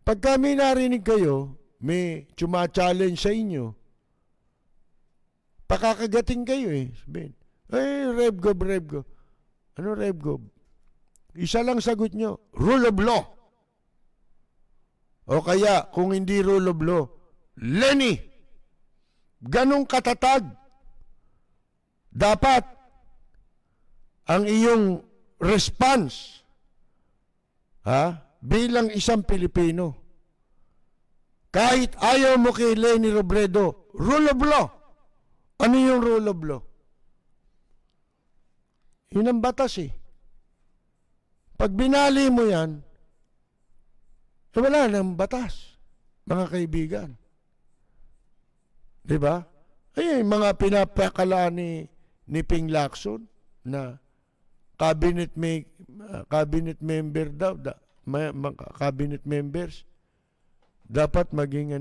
Pag kami narinig kayo, may challenge sa inyo, pakakagating kayo eh. Sabihin, RevGov. Ano RevGov? Isa lang sagot nyo, rule of law. O kaya, kung hindi rule of law, Lenny, ganong katatag. Dapat ang iyong response bilang isang Pilipino. Kahit ayaw mo kay Lenny Robredo, rule of law. Ano yung rule of law? Yun ang batas eh. Pag binali mo yan, wala nang batas, mga kaibigan. Diba? Ay, mga pinapakala ni Ping Lacson na cabinet member daw, cabinet members dapat maging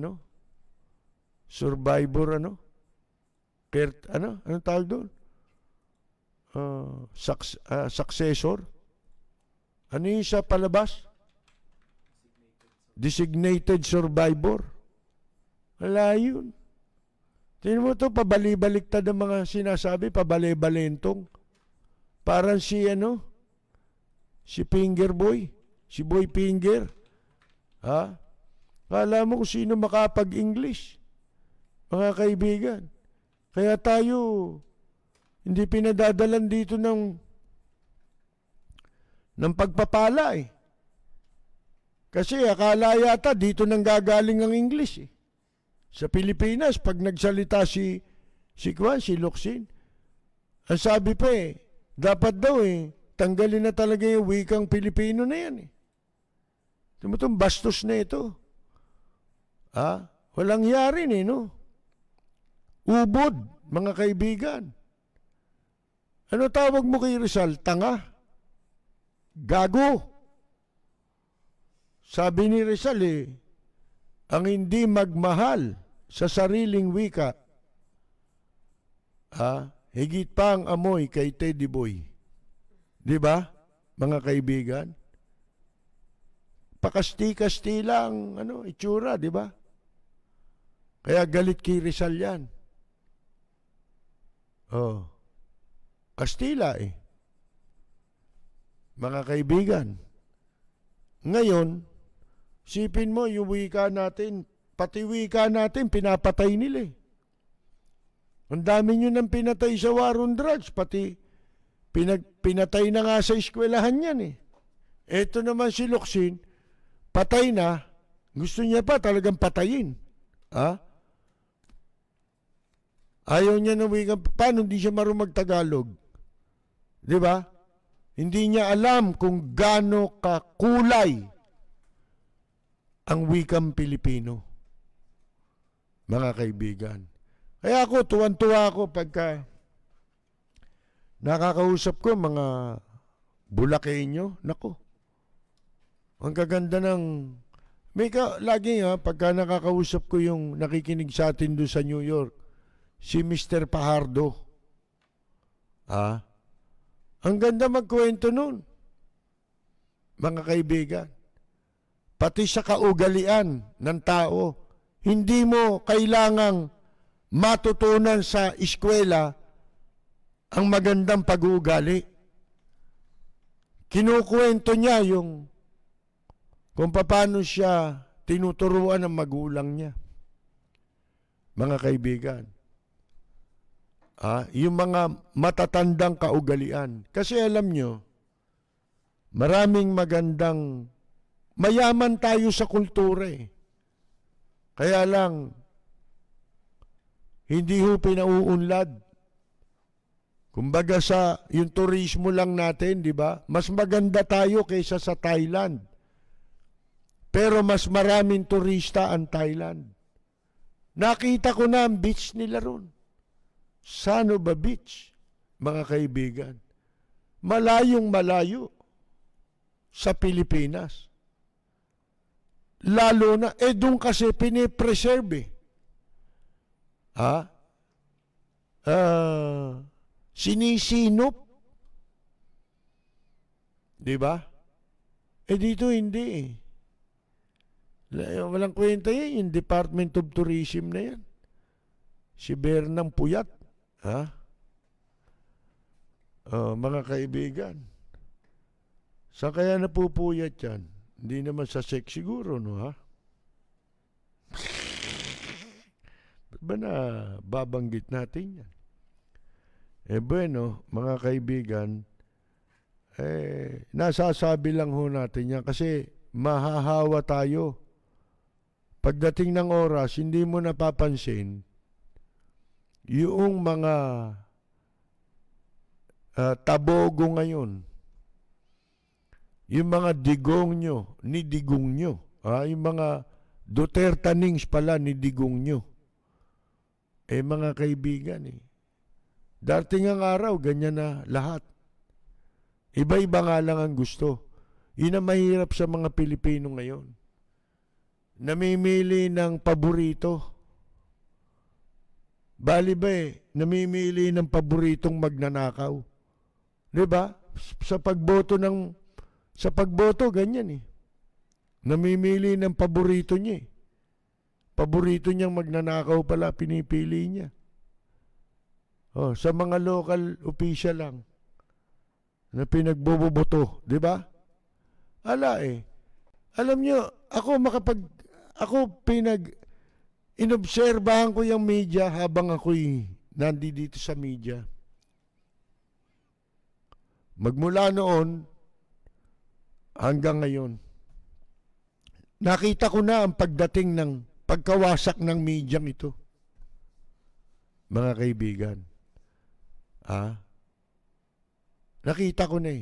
survivor anong tawag doon? Successor. Ano yung sa palabas? Designated survivor. Wala yun. Tingnan mo ito, pabali-baliktad ang mga sinasabi, pabali-balentong. Parang si Finger Boy, si Boy Finger. Kala mo kung sino makapag-English, mga kaibigan. Kaya tayo, hindi pinadadalan dito ng pagpapala eh. Kasi akala yata dito nang gagaling ang English eh. Sa Pilipinas, pag nagsalita si Locsin, ang sabi pa dapat daw tanggalin na talaga yung wikang Pilipino na yan eh. Tumutong bastos na ito. Walang yari no? Ubod, mga kaibigan. Ano tawag mo kay Rizal? Tanga? Gago? Sabi ni Rizal ang hindi magmahal sa sariling wika, higit pa ang amoy kay Teddy Boy. Di ba, mga kaibigan? Pakasti-kasti lang itsura, di ba? Kaya galit kay Rizal yan. Kastila mga kaibigan. Ngayon, sipin mo yung wika natin, pati wika natin, pinapatay nila Ang dami nyo nang pinatay sa war on drugs, pati pinatay na nga sa eskwelahan yan Eto naman si Locsin, patay na, gusto niya pa talagang patayin. Ayaw niya na wika, paano hindi siya marunong magtagalog? Di ba? Hindi niya alam kung gaano kakulay ang wikang Pilipino. Mga kaibigan. Kaya ako, tuwan-tuwa ako pagka nakakausap ko mga Bulakenyo. Nako. Ang gaganda ng... lagi pagka nakakausap ko yung nakikinig sa atin doon sa New York, si Mr. Pahardo. Ang ganda magkwento nun. Mga kaibigan. Pati sa kaugalian ng tao, hindi mo kailangang matutunan sa eskwela ang magandang pag-uugali. Kinukwento niya kung paano siya tinuturuan ng magulang niya. Mga kaibigan. Yung mga matatandang kaugalian. Kasi alam nyo, maraming mayaman tayo sa kultura Kaya lang, hindi pinauunlad. Kumbaga yung turismo lang natin, di ba? Mas maganda tayo kaysa sa Thailand. Pero mas maraming turista ang Thailand. Nakita ko na ang beach nila ron. Sanoba Beach, mga kaibigan. Malayong malayo sa Pilipinas. Lalo na, doon kasi pinipreserve sinisinop. Di ba? Dito hindi Walang kwenta yan. Yung Department of Tourism na yan. Si Bernang Puyat. Mga kaibigan, saan kaya napupuyat yan? Hindi naman sa sex siguro, no ha? Ba't ba na babanggit natin yan? Bueno, mga kaibigan, nasasabi lang ho natin yan kasi mahahawa tayo. Pagdating ng oras, hindi mo napapansin yung mga tabogo ngayon, yung mga digong nyo, ni digong nyo, yung mga Dutertanings pala ni digong nyo. Mga kaibigan, darating ang araw, ganyan na lahat. Iba-iba nga lang ang gusto. Yun ang mahirap sa mga Pilipino ngayon. Namimili ng paborito. Bali ba namimili ng paboritong magnanakaw. Diba? Sa pagboto, ganyan Namimili ng paborito niya Paborito niyang magnanakaw pala, pinipili niya. Sa mga local official lang na pinagboboboto, di ba? Alam niyo, ako inobserbahan ko yung media habang ako'y nandito sa media. Magmula noon hanggang ngayon, nakita ko na ang pagdating ng pagkawasak ng medyang ito. Mga kaibigan, nakita ko na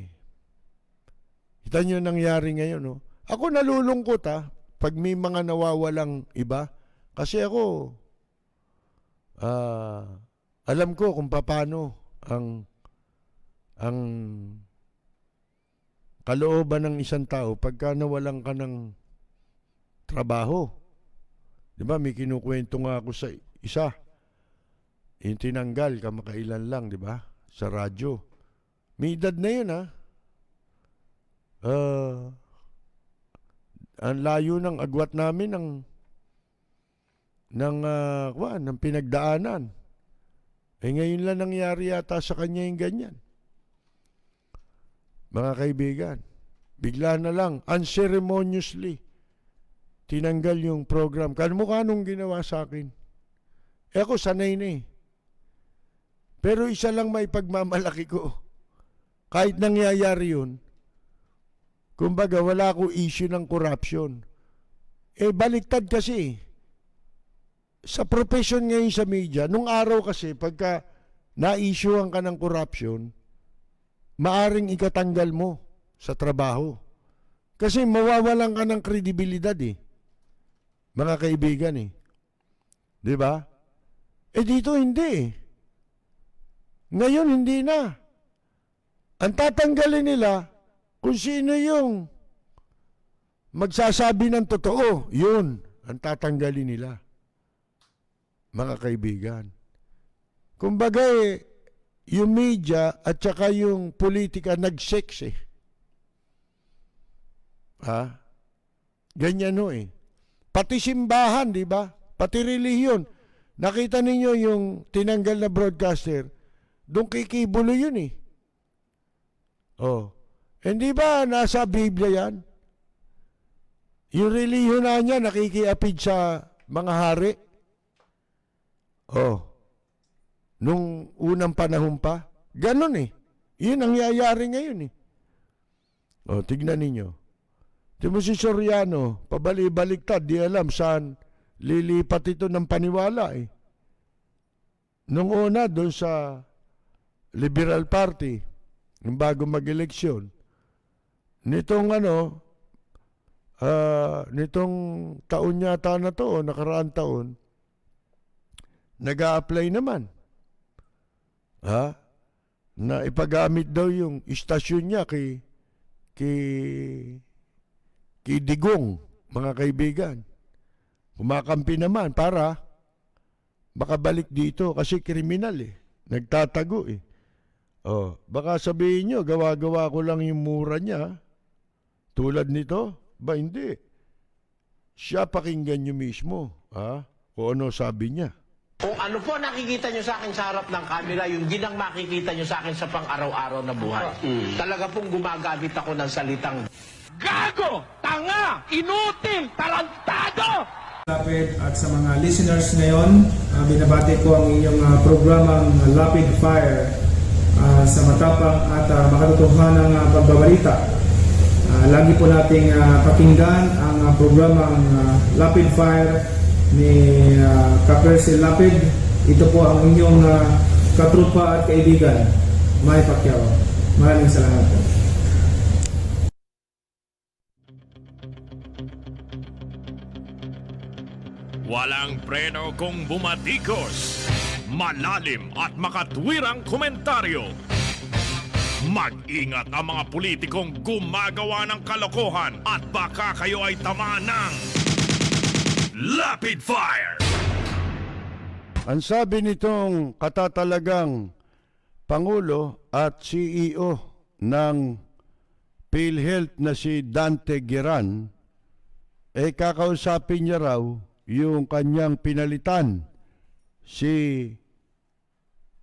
Kita nyo nangyari ngayon, no? Ako nalulungkot, pag may mga nawawalang iba. Kasi ako, alam ko kung paano ang kalooban ng isang tao pagka nawalan ka ng trabaho. Diba, may kinukwento nga ako sa isa. Yung tinanggal, kamakailan lang, diba? Sa radyo. May edad na yun, ang layo ng agwat namin ng pinagdaanan. Ngayon lang nangyari yata sa kanya yung ganyan. Mga kaibigan, bigla na lang, unceremoniously, tinanggal yung program. Kamukha nung ginawa sa akin. Ako sanay na Pero isa lang may pagmamalaki ko. Kahit nangyayari yun, kumbaga wala ko issue ng corruption. Baliktad kasi. Sa profession ngayon sa media, nung araw kasi, pagka na-issuean ka ng corruption, maaring ikatanggal mo sa trabaho. Kasi mawawalan ka ng kredibilidad mga kaibigan Di ba? Dito hindi Ngayon hindi na. Ang tatanggalin nila kung sino yung magsasabi ng totoo. Yun ang tatanggalin nila. Mga kaibigan. Kumbaga yung media at saka yung politika nag-sex Ganyan Pati simbahan, di ba? Pati relihiyon. Nakita ninyo yung tinanggal na broadcaster, doon kikibulo yun Hindi ba nasa Biblia yan? Yung relihiyon na niya nakikiapid sa mga hari. Nung unang panahon pa. Ganon Yun ang nangyayari ngayon tignan ninyo. Timo si Soriano, pabali-baliktad, di alam saan lilipat ito ng paniwala Nung una, doon sa Liberal Party, yung bago mag-eleksyon, nitong nitong taon yata na to, nakaraang taon, nag-a-apply naman. Na ipagamit daw yung istasyon niya kay Digong, mga kaibigan. Kumakampi naman para makabalik dito kasi kriminal Nagtatago baka sabihin nyo, gawa-gawa ko lang yung mura niya. Tulad nito? Ba hindi. Siya pakinggan nyo mismo. Kung ano sabi niya. Kung Ano po nakikita nyo sa akin sa harap ng camera, yung ginang makikita nyo sa akin sa pang-araw-araw na buhay. Talaga pong gumagamit ako ng salitang gago, tanga, inutil, tarantado! Lapid at sa mga listeners ngayon, binabati ko ang inyong programang Lapid Fire sa matapang at makatotohanang pagbabalita. Lagi po nating pakinggan ang programang Lapid Fire ni Kapersi Lapid. Ito po ang inyong katrupa at kaibigan, Manny Pacquiao. Maraming salamat po. Walang preno kung bumatikos. Malalim at makatwirang komentaryo. Mag-ingat ang mga politikong gumagawa ng kalokohan at baka kayo ay tamaan ng Lapid Fire! Ang sabi nitong katatalagang Pangulo at CEO ng PhilHealth na si Dante Giran, kakausapin niya raw yung kanyang pinalitan, si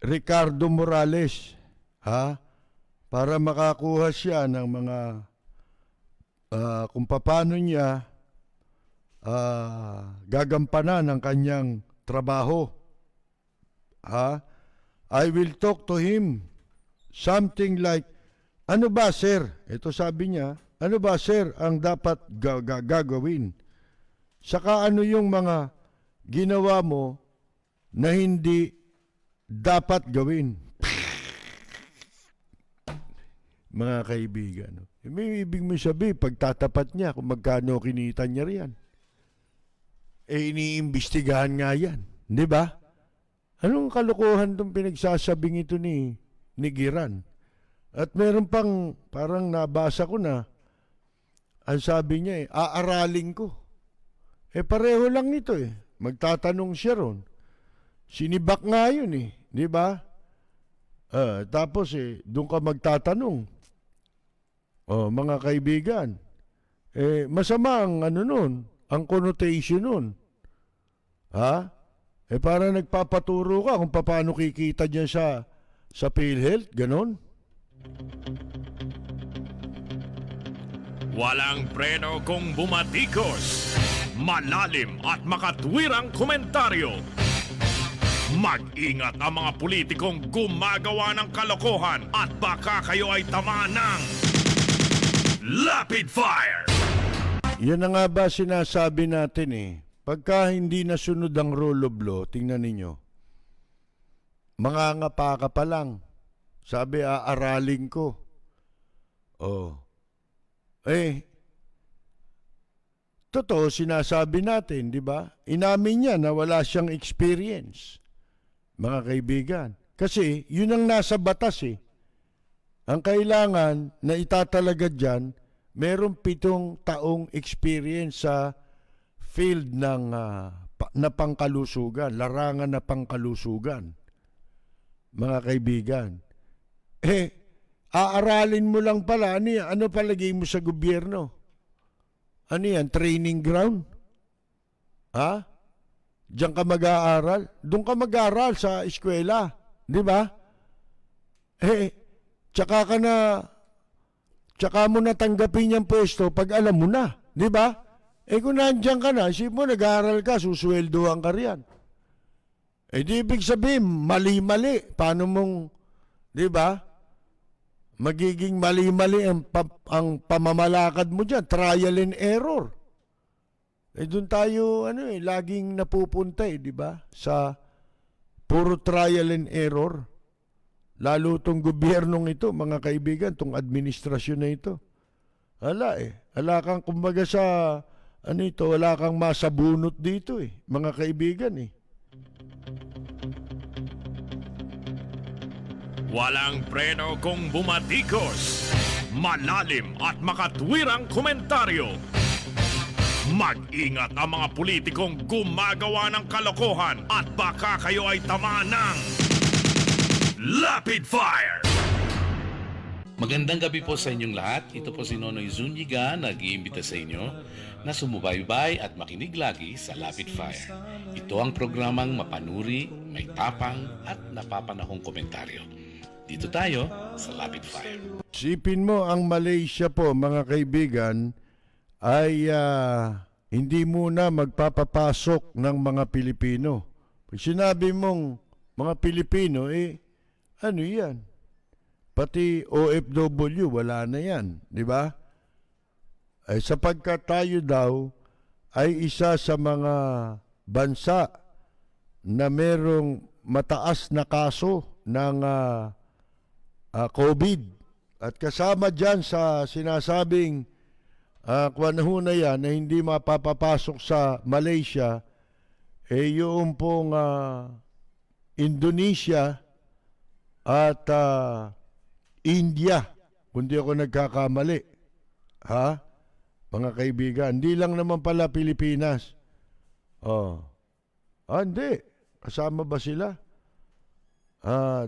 Ricardo Morales, para makakuha siya ng mga kung paano niya gagampanan ang kanyang trabaho. I will talk to him. Something like, ano ba sir? Ito sabi niya, ano ba sir ang dapat gagawin? Saka ano yung mga ginawa mo na hindi dapat gawin? Mga kaibigan, may ibig mo sabihin, pagtatapat niya kung magkano kinita niya riyan. Iniimbestigahan nga yan. Di ba? Anong kalokohan itong pinagsasabing ito ni Giran? At meron pang, parang nabasa ko na, ang sabi niya aaralin ko. Pareho lang nito Magtatanong siya ron. Sinibak nga yun di ba? Tapos doon ka magtatanong. Mga kaibigan, masama ang nun, ang connotation nun. Para nagpapaturo ka kung paano kikita niya sa PhilHealth, ganon. Walang preno kung bumatikos. Malalim at makatwirang komentaryo. Mag-ingat ang mga politikong gumagawa ng kalokohan at baka kayo ay tamaan ng Lapid Fire! Yan na nga ba sinasabi natin Pagka hindi nasunod ang rule of law, tingnan ninyo. Mangangapa ka pa lang. Sabi, aaralin ko. Totoo, sinasabi natin, di ba? Inamin niya na wala siyang experience, mga kaibigan. Kasi, yun ang nasa batas Ang kailangan na itatalaga dyan, meron 7 taong experience sa field ng na pangkalusugan, larangan na pangkalusugan. Mga kaibigan. Aaralin mo lang pala, ano palagay mo sa gobyerno? Ano yan, training ground? Diyan ka mag-aaral? Doon ka mag-aaral sa eskwela, di ba? Tsaka mo natanggapin yung pwesto pag alam mo na, di ba? Kung nandiyan ka na, isip mo nag-aaral ka, susweldohan ka riyan. Di ibig sabihin, mali-mali. Paano mong, di ba? Magiging mali-mali ang pamamalakad mo dyan. Trial and error. Doon tayo, laging napupunta di ba? Sa puro trial and error. Lalo tong gobyernong ito, mga kaibigan, tong administrasyon na ito. Wala kang, kumbaga sa, wala kang masabunot dito mga kaibigan Walang preno kung bumatikos. Malalim at makatwirang komentaryo. Mag-ingat ang mga politikong gumagawa ng kalokohan at baka kayo ay tamaan ng Lapid Fire! Magandang gabi po sa inyong lahat. Ito po si Nonoy Zuniga, nag-iimbita sa inyo na sumubaybay at makinig lagi sa Lapid Fire. Ito ang programang mapanuri, may tapang at napapanahong komentaryo. Dito tayo sa Lapid Fire. Sipin mo ang Malaysia po, mga kaibigan, ay hindi muna magpapapasok ng mga Pilipino. Pag sinabi mong mga Pilipino, ano yan? Pati OFW, wala na yan, di ba? Sapagkat tayo daw ay isa sa mga bansa na merong mataas na kaso ng COVID. At kasama dyan sa sinasabing kwanho na yan na hindi mapapapasok sa Malaysia, yung pong Indonesia at India, kung di ako nagkakamali. Ha? Mga kaibigan, hindi lang naman pala Pilipinas. Hindi. Kasama ba sila?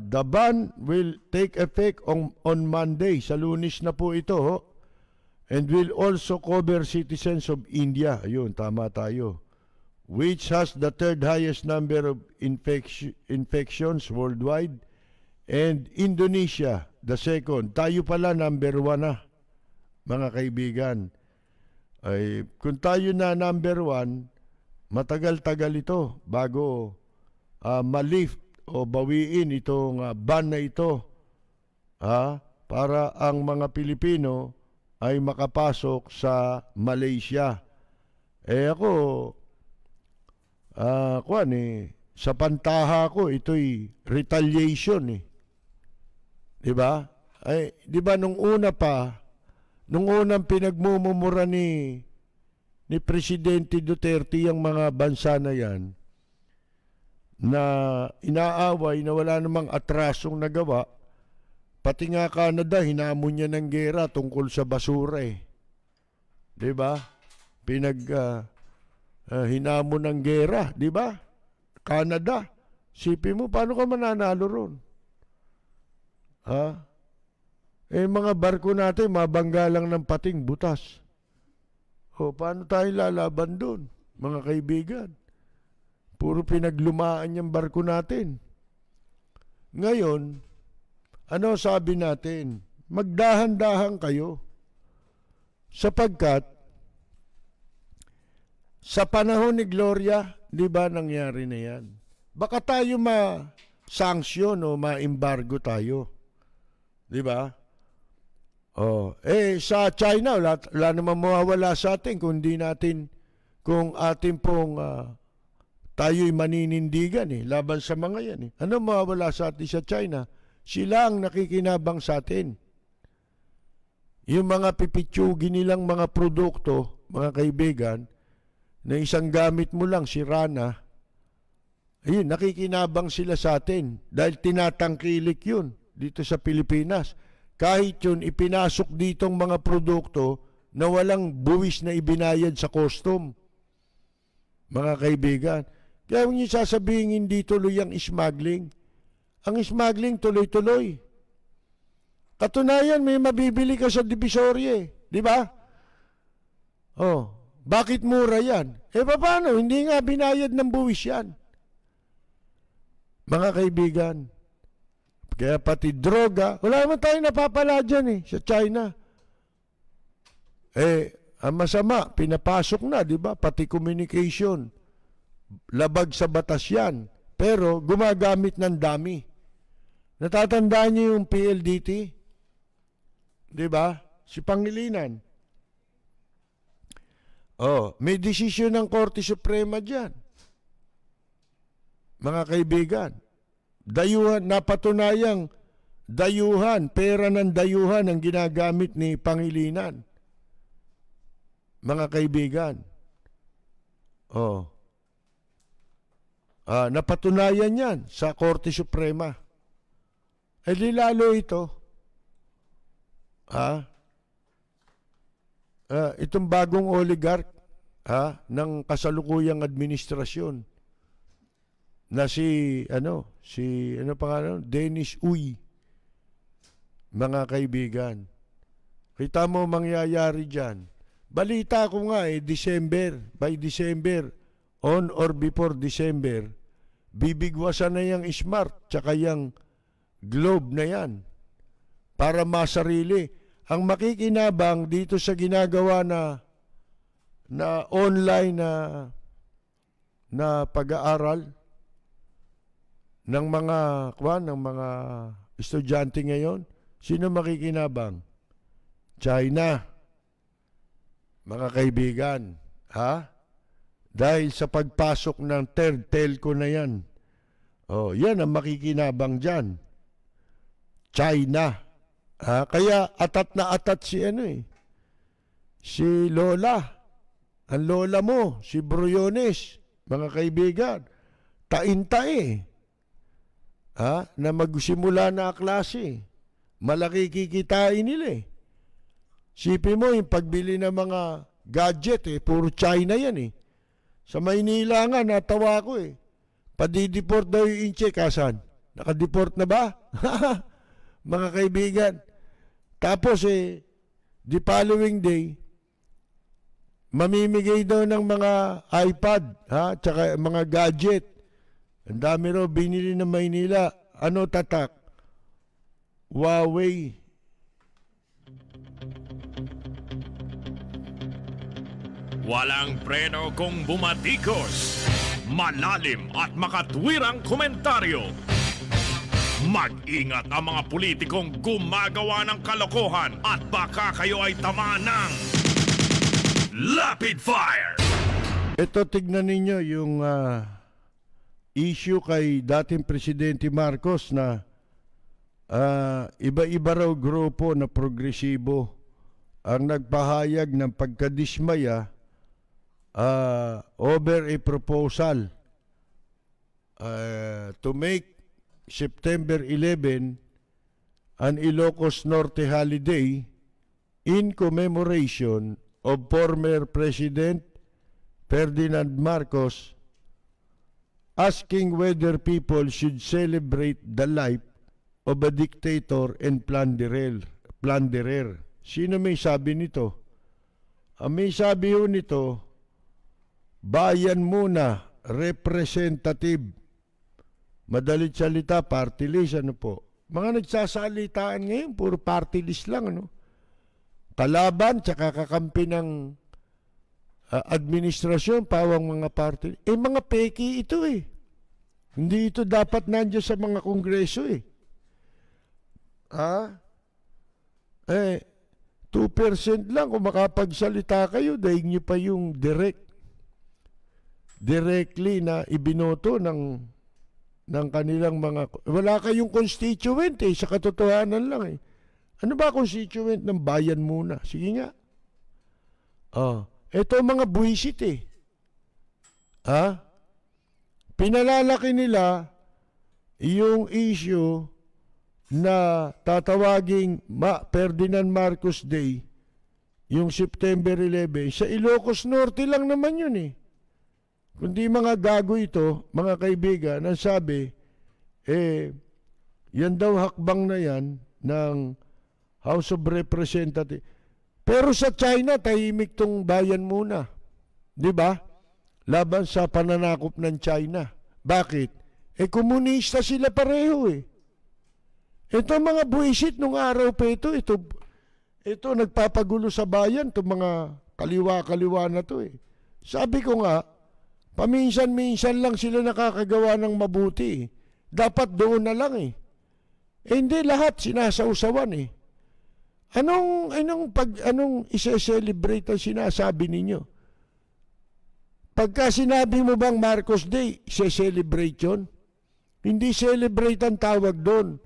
The ban will take effect on Monday. Sa Lunes na po ito. And will also cover citizens of India. Ayun, tama tayo. Which has the third highest number of infections worldwide. And Indonesia, the second. Tayo pala number 1 na, mga kaibigan. Kung tayo na number 1, matagal-tagal ito bago ma-lift o bawiin itong ban na ito para ang mga Pilipino ay makapasok sa Malaysia. Ako, sa pantaha ko, ito'y retaliation. Diba? Diba nung una pa, nung unang pinagmumura ni Presidente Duterte yung mga bansa na yan, na inaaway na wala namang atrasong nagawa, pati nga Canada, hinamon niya ng gera tungkol sa basura Diba? Hinamon ng gera, diba? Canada. Sipin mo, paano ka mananalo ron? Mga barko natin, mabangga lang ng pating butas. Paano tayo lalaban doon, mga kaibigan? Puro pinaglumaan yung barko natin. Ngayon, ano sabi natin? Magdahan-dahan kayo. Sapagkat, sa panahon ni Gloria, di ba nangyari na yan? Baka tayo ma-sanction o ma-embargo tayo. Di ba? Sa China, wala naman mawawala sa atin kung atin pong tayo'y maninindigan laban sa mga yan. Ano mawawala sa atin sa China? Sila ang nakikinabang sa atin. Yung mga pipitsugin nilang mga produkto, mga kaibigan, na isang gamit mo lang, sira na, ayun, nakikinabang sila sa atin dahil tinatangkilik yun dito sa Pilipinas. Kahit yun, ipinasok ditong mga produkto na walang buwis na ibinayad sa custom. Mga kaibigan, kaya huwag niyo sasabihin hindi tuloy ang smuggling. Ang smuggling tuloy-tuloy. Katunayan, may mabibili ka sa Divisoria, di ba? Bakit mura yan? Paano? Hindi nga binayad ng buwis yan. Mga kaibigan, kaya pati droga, wala naman tayong napapala dyan sa China. Ang masama, pinapasok na, di ba? Pati communication. Labag sa batas yan. Pero gumagamit ng dami. Natatandaan niyo yung PLDT? Di ba? Si Pangilinan. May desisyon ng Korte Suprema dyan. Mga kaibigan, dayuhan, napatunayang dayuhan, pera ng dayuhan ang ginagamit ni Pangilinan. Mga kaibigan. Napatunayan yan sa Korte Suprema. Di lalo ito. Itong bagong oligarch ng kasalukuyang administrasyon na si Dennis Uy. mga kaibigan. Kita mo mangyayari dyan. Balita ko nga December, by December, on or before December, bibigwasan na yung Smart tsaka yung Globe na yan para masarili. Ang makikinabang dito sa ginagawa na online na pag-aaral ng mga estudyante ngayon, sino makikinabang? China. Mga kaibigan, ha? Dahil sa pagpasok ng third telco na yan. Oh, yan ang makikinabang dyan. China. Kaya atat na atat si Lola. Ang lola mo, si Briones, mga kaibigan. Taintae. Na magsimula na klase. Malaki kikitain nila Sipin mo, yung pagbili ng mga gadget puro China yan Sa Maynila nga, natawa ko Padideport daw yung Inche, kasan? Nakadeport na ba? Mga kaibigan. Tapos the following day, mamimigay daw ng mga iPad, tsaka mga gadget. Ang dami raw binili ng Maynila. Ano tatak? Huawei. Walang preno kung bumatikos. Malalim at makatwirang komentaryo. Mag-ingat ang mga politikong gumagawa ng kalokohan at baka kayo ay tamaan ng Lapid Fire! Ito, tignan ninyo yung issue kay dating Presidente Marcos na iba-iba raw grupo na progresibo ang nagpahayag ng pagkadismaya over a proposal to make September 11 an Ilocos Norte holiday in commemoration of former President Ferdinand Marcos, asking whether people should celebrate the life of a dictator and plunderer. Sino may sabi nito? Ang may sabi ho nito, bayan muna, representative. Madalit salita, party list, Mga nagsasalitaan ngayon, puro party list lang, Kalaban, tsaka kakampi ng administrasyon, pawang mga party. Mga peki ito Hindi ito dapat nandiyan sa mga kongreso 2% lang kung makapagsalita kayo, dahil nyo pa yung directly na ibinoto ng kanilang mga... Wala kayong constituent sa katotohanan lang Ano ba constituent ng bayan muna? Sige nga. Ito mga buwisit Pinalalaki nila yung issue na tatawaging Ferdinand Marcos Day, yung September 11, sa Ilocos Norte lang naman yun Kundi mga gago ito, mga kaibigan, ang sabi, yan daw hakbang na yan ng House of Representatives. Pero sa China, tahimik tong bayan muna. Di ba? Laban sa pananakop ng China. Bakit? Komunista sila pareho Ito mga buwisit nung araw pa ito nagpapagulo sa bayan, itong mga kaliwa-kaliwa na to Sabi ko nga, paminsan-minsan lang sila nakakagawa ng mabuti Dapat doon na lang hindi lahat sinasausawan Anong isa-celebrate ang sinasabi ninyo? Pagka sinabi mo bang Marcos Day, isa-celebrate yun? Hindi celebrate ang tawag doon.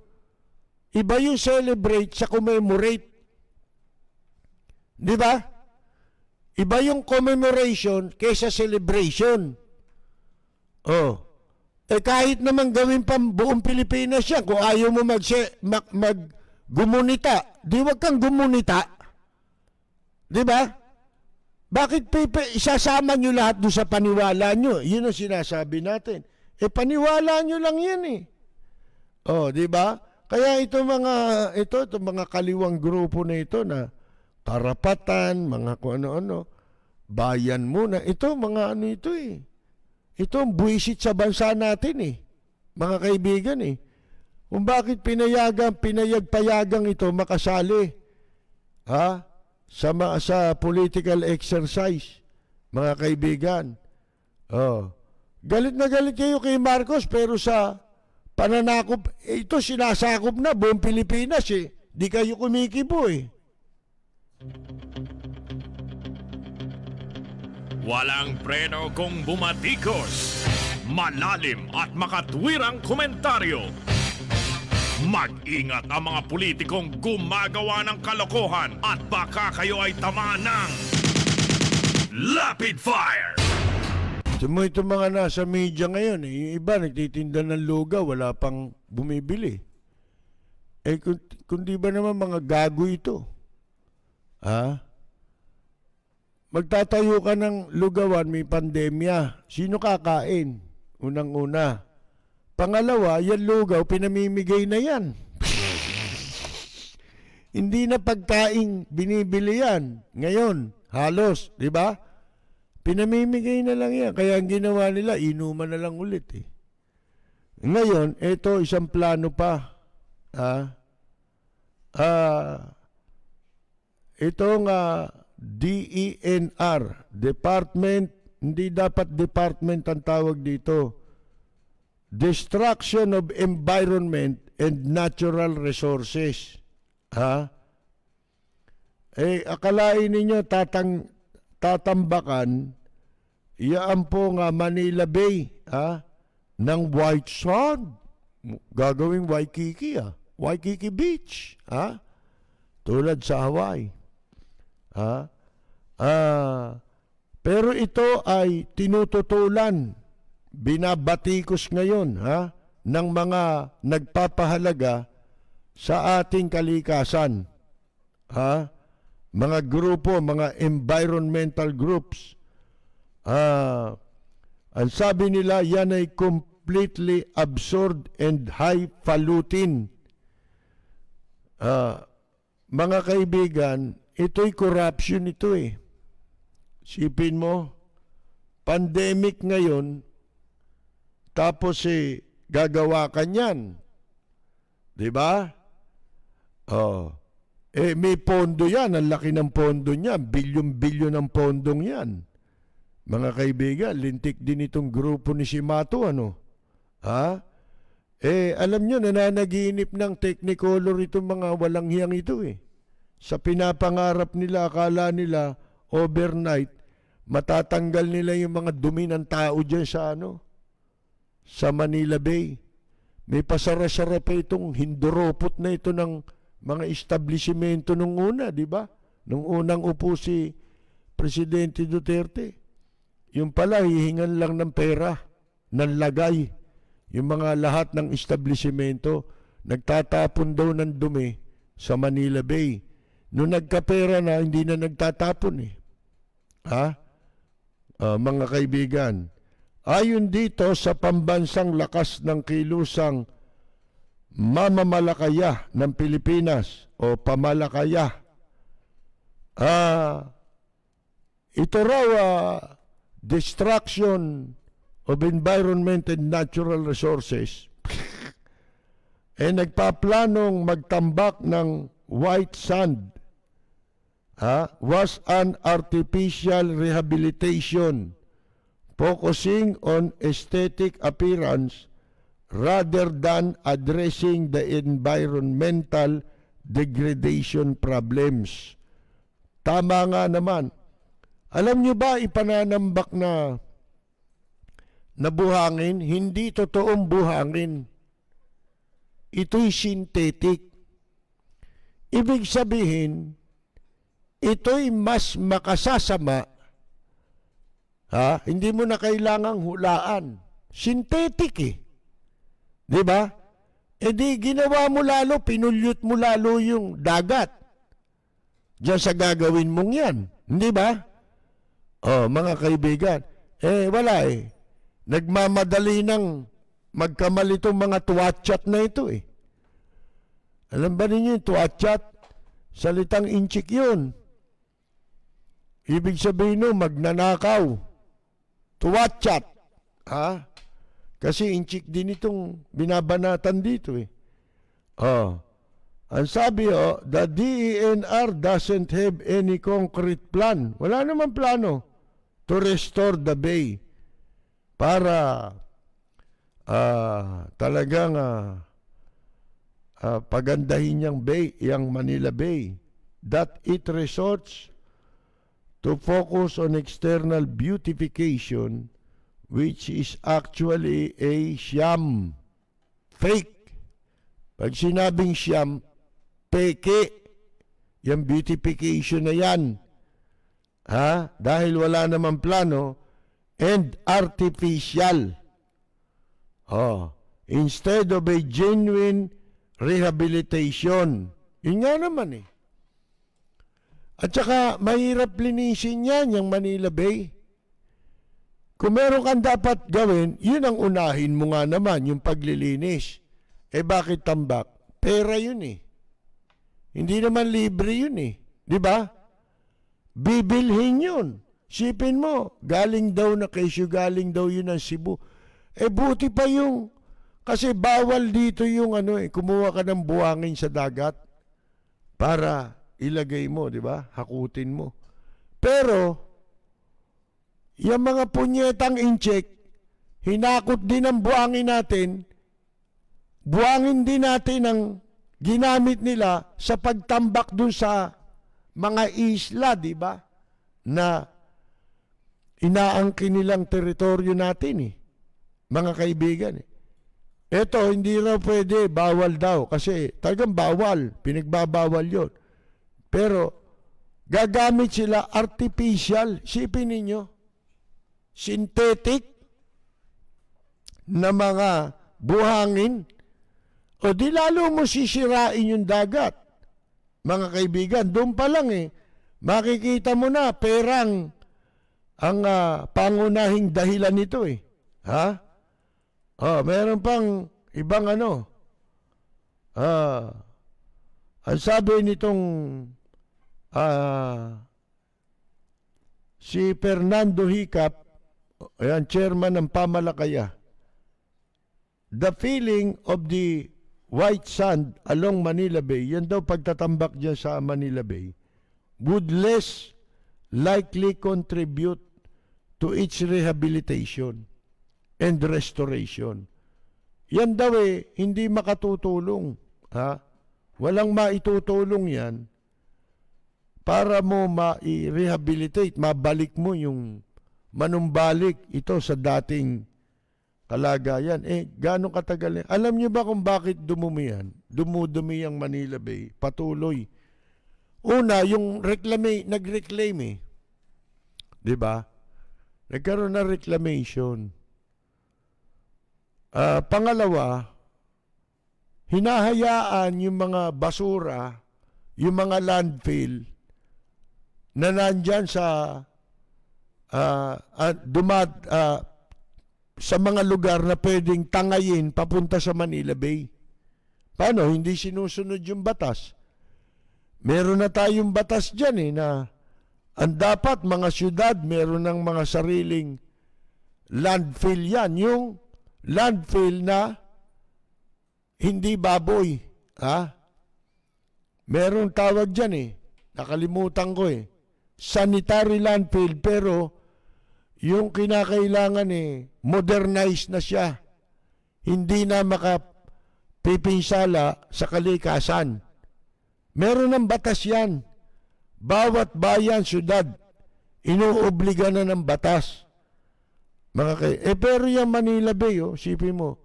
Iba yung celebrate sa commemorate. Di ba? Iba yung commemoration kaysa celebration. Kahit naman gawin pang buong Pilipinas yan, kung ayaw mo gumunita, di wag kang gumunita. Di ba? Bakit isasama nyo lahat doon sa paniwala nyo? Yun ang sinasabi natin. Paniwala nyo lang yan di ba? Kaya itong mga kaliwang grupo na ito na karapatan, mga kung ano-ano, bayan muna, ito mga ano ito eh. Ito ang buwisit sa bansa natin eh. Mga kaibigan eh. Kung bakit pinayag-payagang ito makasali sa political exercise, mga kaibigan. Galit na galit kayo kay Marcos pero sa pananakop, ito sinasakop na buong Pilipinas eh. Di kayo kumikibo eh. Walang preno kung bumatikos. Malalim at makatwirang komentaryo. Mag-ingat ang mga politikong gumagawa ng kalokohan at baka kayo ay tamaan ng Lapid Fire! Sumo itong mga nasa media ngayon, yung iba nagtitinda ng lugaw, wala pang bumibili. Kung di ba naman mga gago ito? Magtatayo ka ng lugawan, may pandemya. Sino kakain? Unang-una. Pangalawa, yan lugaw, pinamimigay na yan. Hindi na pagkain binibili yan. Ngayon, halos, di ba? Pinamimigay na lang yan. Kaya ang ginawa nila, inuman na lang ulit eh. Ngayon, ito isang plano pa. Itong DENR, Department, hindi dapat department ang tawag dito. Destruction of Environment and Natural Resources. Akalain ninyo tatambakan, iyaan po nga Manila Bay, ng white sand. Gagawing Waikiki, Waikiki Beach, tulad sa Hawaii. Pero ito ay tinututulan, binabatikos ngayon, ng mga nagpapahalaga sa ating kalikasan. Mga grupo, mga environmental groups. Ang sabi nila, yan ay completely absurd and highfalutin. Mga kaibigan, ito'y corruption ito eh. Sipin mo, pandemic ngayon, tapos gagawa ka niyan. Diba? May pondo yan. Ang laki ng pondo niya. Bilyon-bilyon ang pondong yan. Mga kaibigan, lintik din itong grupo ni Simato, ano? Alam nyo, nananaginip ng Technicolor itong mga walang hiyang ito eh. Sa pinapangarap nila, akala nila, overnight, matatanggal nila yung mga dumi ng tao dyan sa Manila Bay. May pasara-sara pa itong hinduropot na ito ng mga establishmento nung una, di ba? Nung unang upo si Presidente Duterte. Yung pala, hihingan lang ng pera, ng lagay. Yung mga lahat ng establishmento, nagtatapon daw ng dumi sa Manila Bay. Nung nagkapera na, hindi na nagtatapon eh. Mga kaibigan, ayon dito sa pambansang lakas ng kilusang mamamalakaya ng Pilipinas o pamalakaya, ito raw destruction of environment and natural resources nagpaplanong magtambak ng white sand was an artificial rehabilitation focusing on aesthetic appearance rather than addressing the environmental degradation problems. Tama nga naman. Alam nyo ba, ipananambak na buhangin, hindi totoong buhangin. Ito'y synthetic. Ibig sabihin, ito'y mas makasasama. Hindi mo na kailangang hulaan. Synthetic eh. Di ba? Di ginawa mo lalo, pinulyot mo lalo yung dagat. Diyan sa gagawin mong yan. Hindi ba? Mga kaibigan. Wala eh. Nagmamadali ng magkamal itong mga tuwatsyat na ito eh. Alam ba ninyo yung tuwachat? Salitang inchik yun. Ibig sabihin no, magnanakaw. Tuwachat. Ha? Kasi inchik din itong binabanatan dito eh. Ang sabi the DENR doesn't have any concrete plan. Wala naman plano to restore the bay para talagang pagandahin yung bay, yung Manila Bay. That it resorts to focus on external beautification, which is actually a sham. Fake. Pag sinabing sham, peke. Yung beautification na yan. Dahil wala namang plano and artificial. Instead of a genuine rehabilitation. Yun nga naman eh. At saka, mahirap linisin yan, yung Manila Bay. Kung meron kang dapat gawin, yun ang unahin mo nga naman, yung paglilinis. Bakit tambak? Pera yun eh. Hindi naman libre yun eh. Di ba? Bibilhin yun. Sipin mo, galing daw na Quezon, galing daw yun ng Cebu. Buti pa yung, kasi bawal dito yung kumuha ka ng buhangin sa dagat para ilagay mo, di ba? Hakutin mo. Pero, yung mga punyetang incheck, hinakot din ang buhangin natin, buhangin din natin ang ginamit nila sa pagtambak dun sa mga isla, di ba? Na inaangkin nilang teritoryo natin eh. Mga kaibigan eh. Eto, hindi raw pwede, bawal daw. Kasi talagang bawal, pinagbabawal yon. Pero, gagamit sila artificial. Sipin ninyo, synthetic na mga buhangin. O di lalo mo sisirain yung dagat. Mga kaibigan, doon pa lang eh, makikita mo na perang ang pangunahing dahilan nito eh. Meron pang ibang ang sabi nitong si Fernando Hicap, ayan, chairman ng Pamalakaya, the feeling of the white sand along Manila Bay, yan daw pagtatambak dyan sa Manila Bay, would less likely contribute to its rehabilitation and restoration. Yan daw hindi makatutulong. Walang maitutulong yan para mo ma-rehabilitate, mabalik mo yung manumbalik ito sa dating kalagayan. Gano'ng katagal yan? Alam niyo ba kung bakit dumumi yan? Dumudumi yung Manila Bay. Patuloy. Una, yung nag-reclaim Di ba? Nagkaroon na reclamation. Pangalawa, hinahayaan yung mga basura, yung mga landfill na nandyan sa sa mga lugar na pwedeng tangayin papunta sa Manila Bay. Paano? Hindi sinusunod yung batas. Meron na tayong batas dyan na ang dapat mga syudad meron ng mga sariling landfill yan. Yung landfill na hindi baboy. Meron tawag dyan nakalimutan ko sanitary landfill, pero yung kinakailangan modernized na siya. Hindi na makapipinsala sa kalikasan. Meron ng batas yan. Bawat bayan, syudad, inuobliga na ng batas. Pero yung Manila Bay, sipin mo,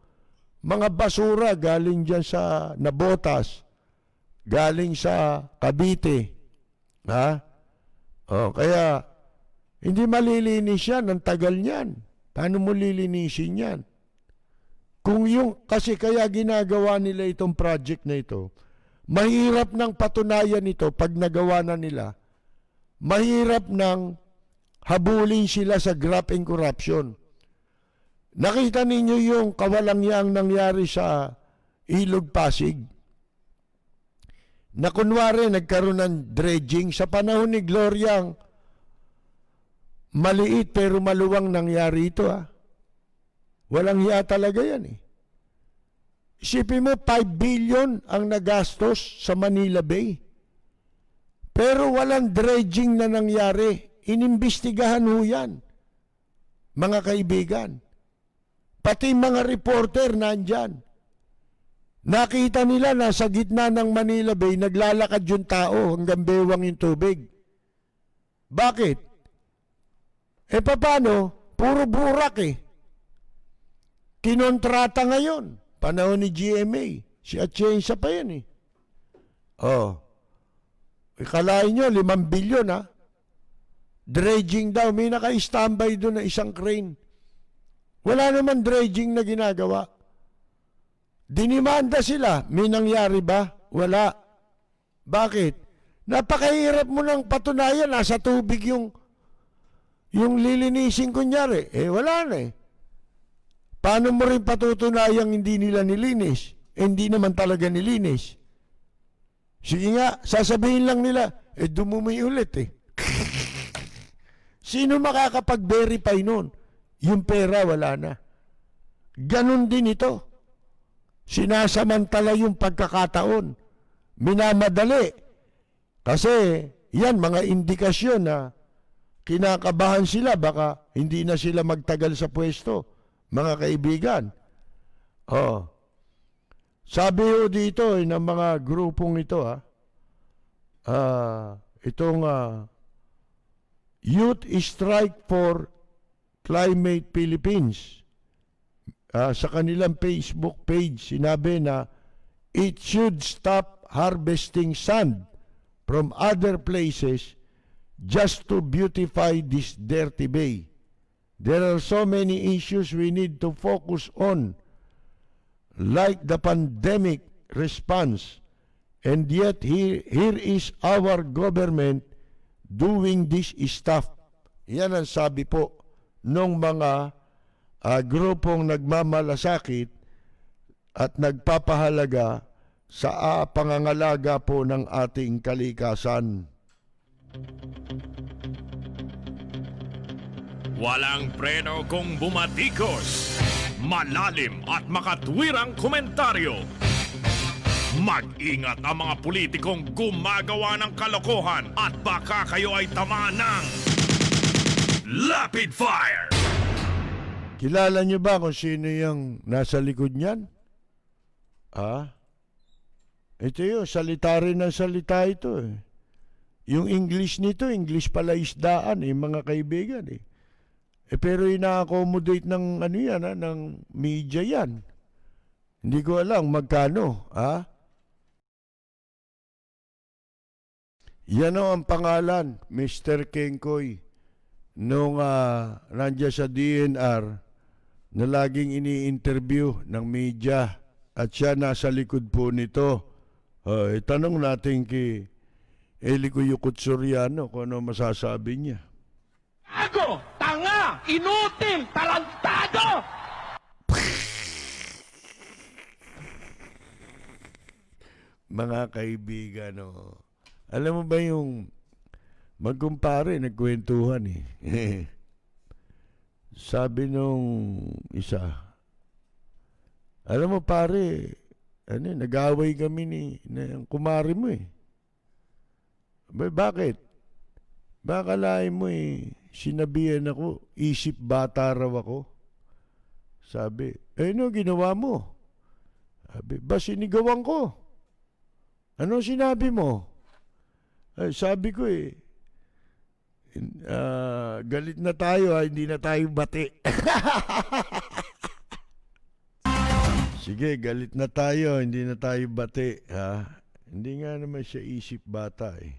mga basura galing dyan sa Nabotas, galing sa Cavite. Kaya, hindi malilinis yan, ang tagal niyan. Paano mo lilinisin yan? Kasi kaya ginagawa nila itong project na ito, mahirap nang patunayan ito pag nagawa na nila. Mahirap nang habulin sila sa graft and corruption. Nakita ninyo yung kawalangyang nangyari sa Ilog Pasig. na kunwari nagkaroon ng dredging sa panahon ni Gloria. Maliit pero maluwang nangyari ito, ha. Walang hiya talaga yan, eh. Isipin mo, 5 billion ang nagastos sa Manila Bay. Pero walang dredging na nangyari. Inimbestigahan ho yan, mga kaibigan. Pati mga reporter nandyan. Nakita nila nasa gitna ng Manila Bay, naglalakad yung tao hanggang bewang yung tubig. Bakit? Paano? Puro burak, eh. Kinontrata ngayon. Panahon ni GMA. Si Atienza pa yan, eh. Oh. Ikalain nyo, 5 bilyon, ha? Dredging daw. May naka-standby doon na isang crane. Wala naman dredging na ginagawa. Dinimanda sila. May nangyari ba? Wala. Bakit? Napakahirap mo nang patunayan. Nasa tubig yung lilinisin kunyari. Wala na, eh. Paano mo rin patutunayang hindi nila nilinis? Hindi naman talaga nilinis. Sige nga, sasabihin lang nila, dumumi ulit, eh. Sino makakapag-verify nun? Yung pera, wala na. Ganon din ito. Sinasamantala yung pagkakataon. Minamadali. Kasi, yan, mga indikasyon na kinakabahan sila, baka hindi na sila magtagal sa pwesto, mga kaibigan. Sabi ho dito ng mga grupong ito, itong Youth Strike for Climate Philippines, sa kanilang Facebook page, sinabi na it should stop harvesting sand from other places just to beautify this dirty bay. There are so many issues we need to focus on, like the pandemic response, and yet here is our government doing this stuff. Yan ang sabi po ng mga grupong nagmamalasakit at nagpapahalaga sa pangangalaga po ng ating kalikasan. Walang preno kung bumatikos. Malalim at makatwirang komentaryo. Mag-ingat ang mga politikong gumagawa ng kalokohan at baka kayo ay tamaan ng Lapid Fire! Kilala niyo ba kung sino yung nasa likod niyan? Ito yun, salita rin ng salita ito, eh. Yung English nito, English pala isdaan, mga kaibigan, eh. Pero ina-accommodate ng yan, ng media yan. Hindi ko alam magkano, Yan ang pangalan, Mr. Kengkoy, nung nandiyan sa DNR na laging ini-interview ng media at siya nasa likod po nito. Tanong natin kay Elico Yucutsuriano kung ano masasabi niya. Gago! Tanga! Inutil! Tarantado! Mga kaibigan, alam mo ba yung magkumpare, nagkwentuhan, eh. Sabi nung isa, alam mo pare, nag-away kami ng kumari mo, eh. Bakit? Baka lain mo, sinabihan ako, isip bata raw ako. Sabi, ano ginawa mo? Sabi, ba sinigawan ko? Ano sinabi mo? Sabi ko, galit na tayo, hindi na tayo bati. Sige, galit na tayo, hindi na tayo bati. Hindi nga naman siya isip bata, eh.